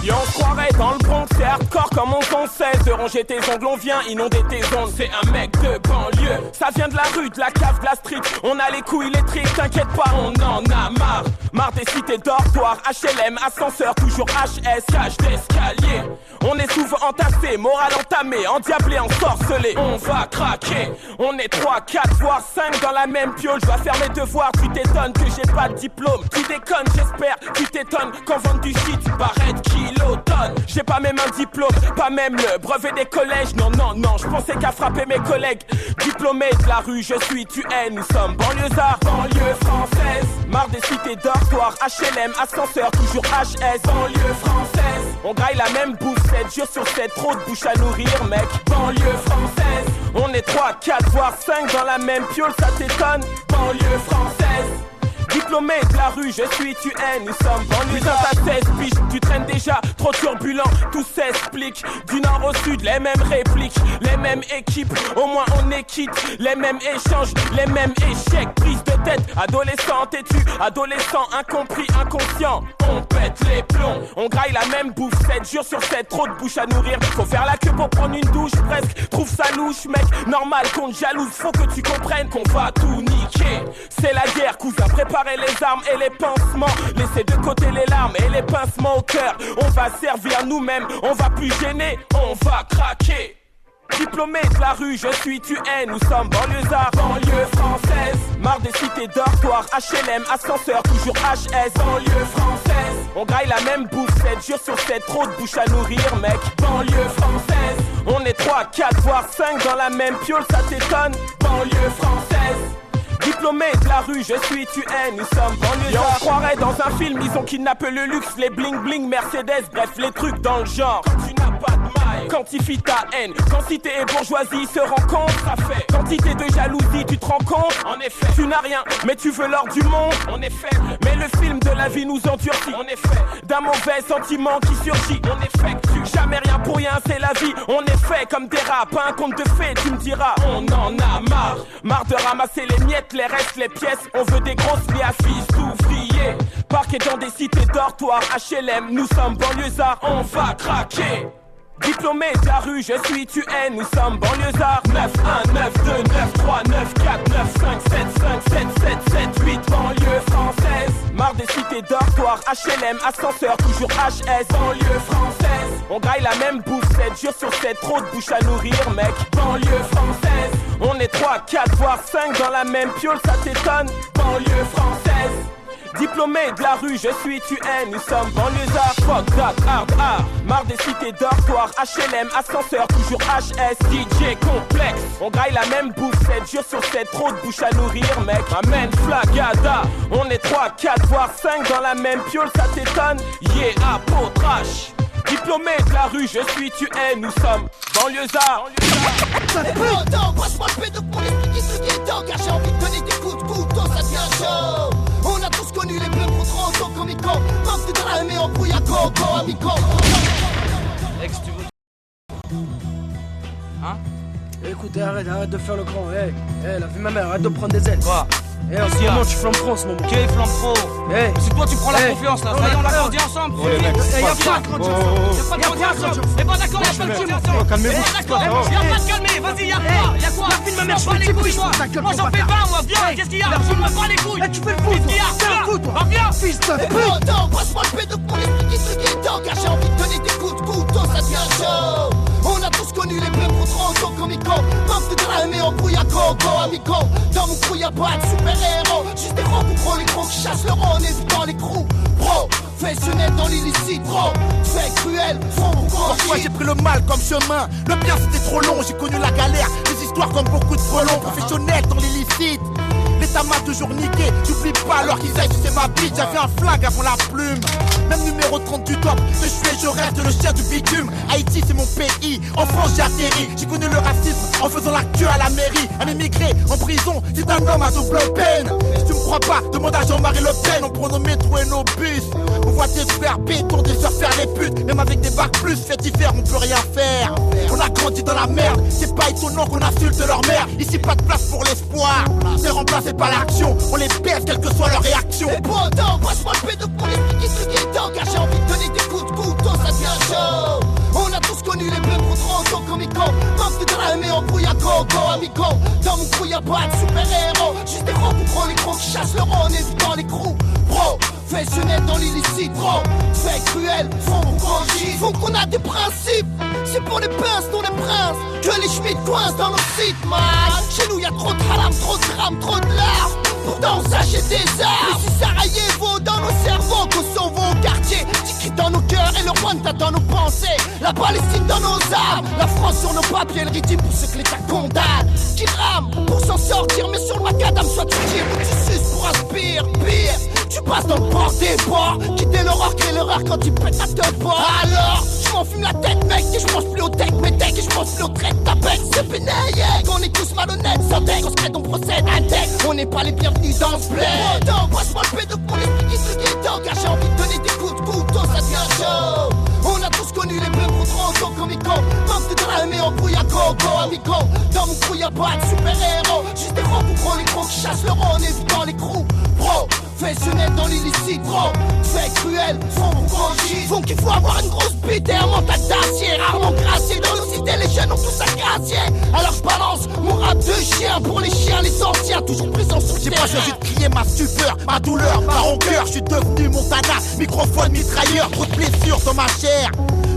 Et on se croirait dans le Bronx, c'est hardcore comme on conseille. De ranger tes ongles, on vient inonder tes ondes. C'est un mec de banlieue, ça vient de la rue, de la cave, de la street. On a les couilles électriques, t'inquiète pas, on en a marre. Marre des cités dortoirs, HLM, ascenseur, toujours HS, cage d'escalier. On est souvent entassé, morale entamée, endiablé, ensorcelé. On va craquer, on est 3, 4, voire 5 dans la même piole. Je dois faire mes devoirs, tu t'étonnes que j'ai pas de diplôme. Tu déconnes, j'espère, tu t'étonnes qu'en vente du shit, barrette kilotonne. J'ai pas même un diplôme, pas même le brevet des collèges. Non, non, non, je pensais qu'à frapper mes collègues. Diplômé de la rue, je suis, tu es, nous sommes banlieusards, banlieue française. Marre des cités dortoirs, HLM, ascenseur, toujours HS. Banlieue française, on graille la même bouffe, 7 jours sur 7, trop de bouche à nourrir, mec. Banlieue française, on est 3, 4, voire 5 dans la même piole, ça t'étonne. Banlieue française, diplômé de la rue, je suis, tu es, nous sommes banlieusards. Putain, t'as 16 piges, tu traînes déjà, trop turbulent, tout s'explique. Du nord au sud, les mêmes répliques, les mêmes équipes, au moins on est quitte. Les mêmes échanges, les mêmes échecs, prise de tête, adolescent têtu, adolescent incompris, inconscient. On pète les plombs, on graille la même bouffe, 7 jours sur 7, trop de bouche à nourrir. Faut faire la queue pour prendre une douche presque, trouve ça louche mec, normal qu'on te jalouse. Faut que tu comprennes qu'on va tout niquer. C'est la guerre cousin, préparez les armes et les pansements. Laissez de côté les larmes et les pincements au cœur. On va servir nous-mêmes, on va plus gêner, on va craquer. Diplômé de la rue, je suis tu es, nous sommes banlieusards, banlieue française. Marre des cités dortoirs, HLM, ascenseur, toujours HS. Banlieue française, on graille la même bouffe, 7 jours sur 7, trop de bouche à nourrir mec. Banlieue française, on est 3, 4, voire 5 dans la même piole, ça t'étonne. Banlieue française, diplômé de la rue, je suis tu es, nous sommes banlieusards. On croirait dans un film, ils ont kidnappé le luxe, les bling bling, Mercedes, bref les trucs dans le genre. Quand tu n'as pas de maille, quantifie ta haine. Quantité et bourgeoisie se rencontrent, ça fait quantité de jalousie, tu te rends compte. En effet, tu n'as rien, mais tu veux l'or du monde. En effet, mais le film de la vie nous endurcit. En effet, d'un mauvais sentiment qui surgit. On effectue jamais rien pour rien, c'est la vie. On est fait comme des rats, pas un conte de fées, tu me diras. On en a marre, marre de ramasser les miettes, les restes, les pièces. On veut des grosses liasses, fils d'ouvriers. Parqués dans des cités dortoirs, HLM, nous sommes banlieusards, on va craquer. Diplômé de la rue, je suis tu es, nous sommes banlieusards. 9, 1, 9, 2, 9, 3, 9, 4, 9, 5, 7, 5, 7, 7, 7, 8, banlieue française. Marre des cités dortoirs, HLM, ascenseur, toujours HS. Banlieue française, on graille la même bouffe, 7 jours sur 7, trop de bouche à nourrir mec. Banlieue française, on est 3, 4, voire 5 dans la même piole, ça t'étonne. Banlieue française, diplômé de la rue, je suis tu es, nous sommes banlieusards. Fuck that, hard, hard. Marre des cités dortoirs, HLM, ascenseur, toujours HS. DJ complexe, on graille la même bouffe, 7 jours sur 7, trop de bouche à nourrir mec. Amen, flagada, on est 3, 4, voire 5 dans la même piole, ça t'étonne. Yeah, apotrache. Diplômé de la rue, je suis tu es, nous sommes banlieusards. Et pourtant, passe-moi le pédo pour l'expliquer ce qui est temps, car j'ai envie de donner des coups de couteau, ça devient chaud. On a tous connu les bleus pour 30 ans comme Ico. Manque de drame et embrouille à Coco, amico. Ex, tu veux... Hein? Écoute, arrête de faire le grand, la vie de ma mère, arrête de prendre des ailes. Quoi? En ce moment, tu flammes trop en ce moment. Qui flambe trop? C'est toi, tu prends la confiance là, ça y est, on a grandi ensemble. Y'a pas de grandi ensemble. Y'a pas de grandi ensemble. Eh ben d'accord, y'a pas de grandi ensemble. Calmez-vous. D'accord, y'a pas de calmer, vas-y, y'a quoi? La fille de ma mère, je fais les couilles, moi. Moi j'en fais 20, moi, viens, qu'est-ce qu'il y a? Je me bats les couilles. Tu fais le fou, qu'est-ce qu'il y a? toi. Viens, fils de Et pourtant, passe-moi le pédo pour l'expliquer ce qui est temps, car j'ai envie de donner des coups de couteau, ça devient chaud. On a tous connu les bleus pour 30 ans comme Ico. Manque de drame et embrouille à Coco, amico. Dans mon crew y'a pas de super-héros, juste des gros les gros qui chassent le rang en évitant les crews. Professionnel dans l'illicite, fait cruel, font gros. Parfois j'ai pris le mal comme chemin. Le bien c'était trop long, j'ai connu la galère. Des histoires comme beaucoup de frelons. Professionnel dans l'illicite, l'État m'a toujours niqué. J'oublie pas alors qu'ils aillent, tu sais ma bite. J'avais un flingue avant la plume. Même numéro 30 du top, je suis et je reste le chien du bitume. Haïti c'est mon pays, en France j'ai atterri. J'ai connu le racisme en faisant la queue à la mairie. Un immigré en prison, c'est un homme à double peine. Si tu me crois pas, demande à Jean-Marie Le Pen. On prend nos métros et nos bus. On voit des frères béton, des sœurs faire les putes. Même avec des bacs plus, fait d'hiver, on peut rien faire. On a grandi dans la merde, c'est pas étonnant qu'on insulte leur mère. Ici pas de place pour l'espoir, c'est remplacé par l'action. On les baisse quelle que soit leur réaction. Et pourtant, passe-moi le pédo pour l'expliquer ce qui est temps, car j'ai envie de donner des coups de couteau, ça devient chaud. On a tous connu les bleus pour 30 ans comme Ico. Manque de drame et embrouille à Coco, amico. Dans mon crew y'a pas de super-héros, juste des gros les gros qui chassent le rang en évitant les crews. Professionnel dans l'illicite, fait cruel, font gros shit. Faut qu'on a des principes, c'est pour les pinces, non les princes. Que les schmitts coincent dans nos sites, man. Chez nous y'a trop de haram, trop de drames, trop de larmes. Pourtant on s'achète des armes. Ici Sarajevo dans nos cerveaux, Kosovo au quartier. T'écris dans nos cœurs et le Rwanda dans nos pensées. La Palestine dans nos armes, la France sur nos papiers, le rythme pour ceux que l'État condamne. Qui rame pour s'en sortir, mais sur le macadam, soit tu tires ou tu suces pour inspire. Pire, tu passes dans le port des bords. Quitter l'horreur, créer l'horreur quand tu pètes à te bord. Alors, je m'en fume la tête, mec, et je pense plus au tech, mais tech, et je pense plus au trait de ta bête. C'est pénaillé, on est tous malhonnêtes, sans deck, on se crée, on procède à tech. On n'est pas les bienvenus dans ce bled. Pourtant, passe-moi le pédo pour l'expliquer ce qui est temps, car j'ai envie de donner des coups de couteau, ça devient chaud. On a tous connu connu les peu pour trop auto comico. Manque de drame et embrouille à gogo amigo. Dans mon crew y'a pas de super-héros, juste des gros gros les gros qui chassent le rond en évitant les crews. Professionnel dans l'illicite, trop fait cruel, font mon gros shit. Font qu'il faut avoir une grosse bite et un mental d'acier. Rarement gracié dans nos cités, les jeunes ont tous un gracier. Alors je balance mon rap de chien pour les chiens, les anciens, toujours présents sur le terrain. J'ai pas choisi de crier ma stupeur, ma douleur, ma rancœur. Je suis devenu Montana, microphone, mitrailleur. Trop de blessures dans ma chair,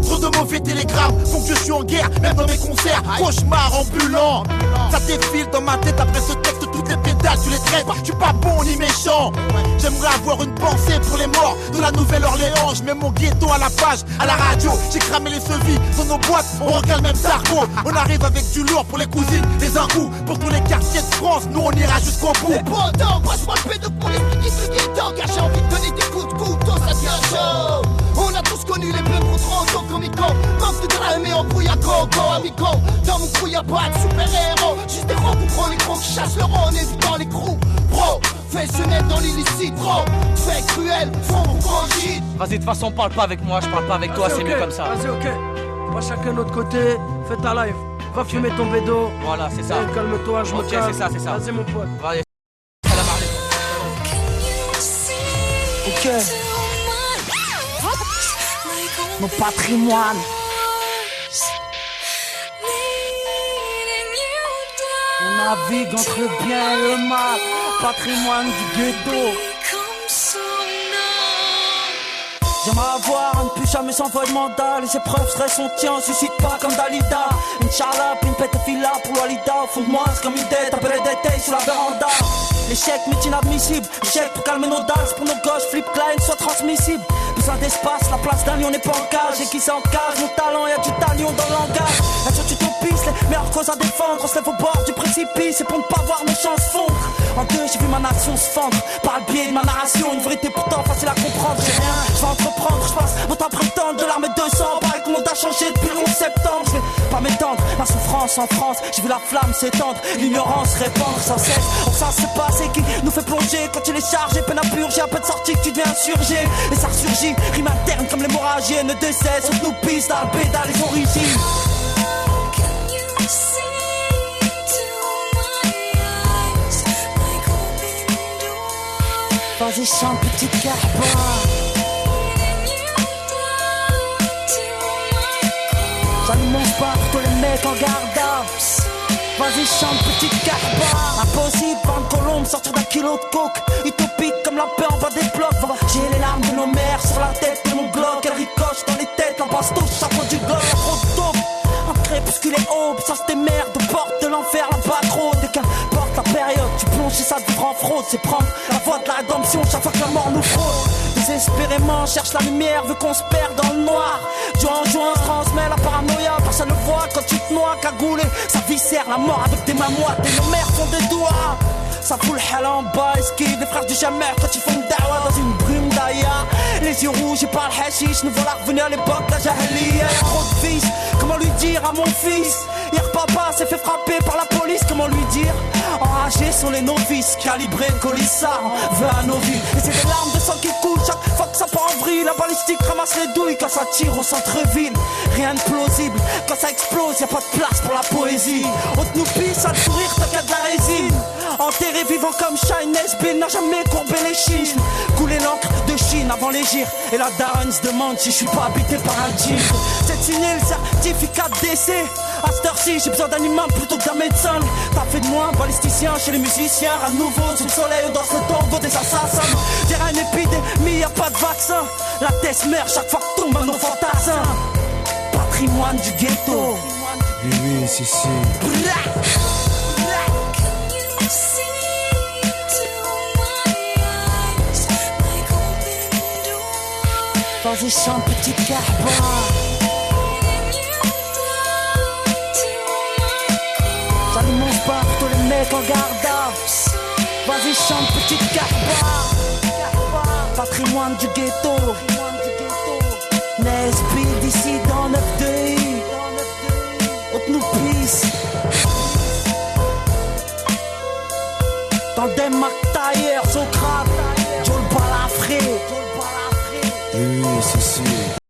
trop de mauvais télégrammes font que je suis en guerre, même dans mes concerts. Cauchemar ambulant, ça défile dans ma tête après ce texte. Toutes les pédales, tu les traites. Je suis pas bon ni méchant. J'aimerais avoir une pensée pour les morts de la Nouvelle-Orléans. Je mets mon ghetto à la page, à la radio. J'ai cramé les sevis dans nos boîtes. On regarde le même sarco. On arrive avec du lourd pour les cousines, les ingous. Pour tous les quartiers de France, nous on ira jusqu'au bout. Et pourtant, passe-moi le pédo pour les petits car j'ai envie de donner des coups de couteau, ça devient chaud. On a tous connu les peu pour trop auto comico. Manque de drame et embrouille à gogo amigo. Dans mon crew y'a pas de super-héros, juste des gros gros les gros qui chassent le rond en évitant les crews. Professionnel dans l'illicite, trop fait cruel, font mon gros shit. Vas-y, de toute façon, parle pas avec moi, je parle pas avec toi, c'est mieux comme ça. Vas-y, ok. On va chacun de notre côté, fais ta live. Va fumer ton bédo. Voilà, c'est ça. Calme-toi, je me calme. Ok, c'est ça, c'est ça. Vas-y, mon pote. Vas-y. Ok. Mon patrimoine. On navigue entre le bien et le mal. Patrimoine du ghetto. J'aimerais avoir un plus jamais sans voie de mandat. Les épreuves seraient son tien, on suscite pas comme Dalida. Inch'Allah, puis une pète fila pour Walida. Au fond de moi, c'est comme une tête, après les détails sur la véranda. L'échec m'est inadmissible, l'échec pour calmer nos dalles. Pour nos gosses, flip client soit transmissible. Besoin d'espace, la place d'un lion n'est pas en cage. Et qui s'encage, mon talent, y'a du talion dans le langage. La sur utopiste, les meilleures causes à défendre. On se lève au bord du précipice, et pour ne pas voir nos chances fondre. En deux, j'ai vu ma nation se fendre par le biais de ma narration. Une vérité pourtant facile à comprendre, j'ai rien, je vais entreprendre. Je passe mon temps prétendre de l'armée 200. Pareil que le monde a changé depuis le 11 septembre. Je vais pas m'étendre, la souffrance en France. J'ai vu la flamme s'étendre, l'ignorance répandre sans cesse. On sait c'est pas c'est qui nous fait plonger. Quand il est chargé, peine à purger, à peine sorti que tu deviens insurgé. Et ça ressurgit, rime interne comme l'hémorragie. Ne décesse, on nous pisse dans le pédale les origines. Vas-y chante petite carpa. J'allume mon sport pour tous les mecs en garde à. Vas-y chante petite carpa. Impossible vendre colombe, sortir d'un kilo de coke. Utopique comme la peur en bas des blocs. J'ai les larmes de nos mères sur la tête de mon Glock. Elle ricoche dans les têtes, la bastos, chaque fois du glock. Trop de taupe, un crépuscule et aube. Ça c'est merde, porte de l'enfer, la pas trop. Dès qu'importe la période, tu plonges et ça te vivre en fraude. C'est prendre la voie de la rédemption chaque fois que la mort nous fraude. Désespérément, cherche la lumière, veut qu'on se perde dans le noir. Joint en joint, se transmet la paranoïa. Personne ne voit quand tu te noies, cagoulé. Ça viscère la mort avec des mains moites. Et nos mères font des doigts. Ça fout le hell en bas, esquive les frères du jamais quand ils font une dawa dans une brume d'ailleurs. Les yeux rouges et par le hashish, nous voilà revenus à l'époque la jahiliya. Trop de fils, comment lui dire à mon fils? Hier papa s'est fait frapper par la police, comment lui dire? Enragés sont les novices, calibrés, colissards, veut à nos vies. Et c'est des larmes de sang qui coulent chaque fois que ça part en vrille. La balistique ramasse les douilles quand ça tire au centre-ville. Rien de plausible, quand ça explose, y'a pas de place pour la poésie. On te nous pisse à le sourire, t'as qu'à de la résine. Enterré vivant comme Shine Nesbill n'a jamais courbé les chines. Couler l'encre de Chine avant les gires. Et la daronne se demande si je suis pas habité par un djinn. C'est signé le certificat de décès. À cette heure-ci j'ai besoin d'un humain plutôt que d'un médecin. T'as fait de moi un balisticien chez les musiciens. À nouveau sous le soleil on danse le tango des assassins. Dirait une épidémie, y'a pas de vaccin. La tête meurt chaque fois que tombe un nos fantassins. Patrimoine du ghetto. Oui, si. Vas-y chante petite carpa. J'allume mon sport pour tous les mecs en garde à. Vas-y chante petite carpa. Patrimoine du ghetto. Nesbill d'ici dans 9-2. On nous pisse. Dans des McTayer, Socrate, Joel Balafré. Oui, si.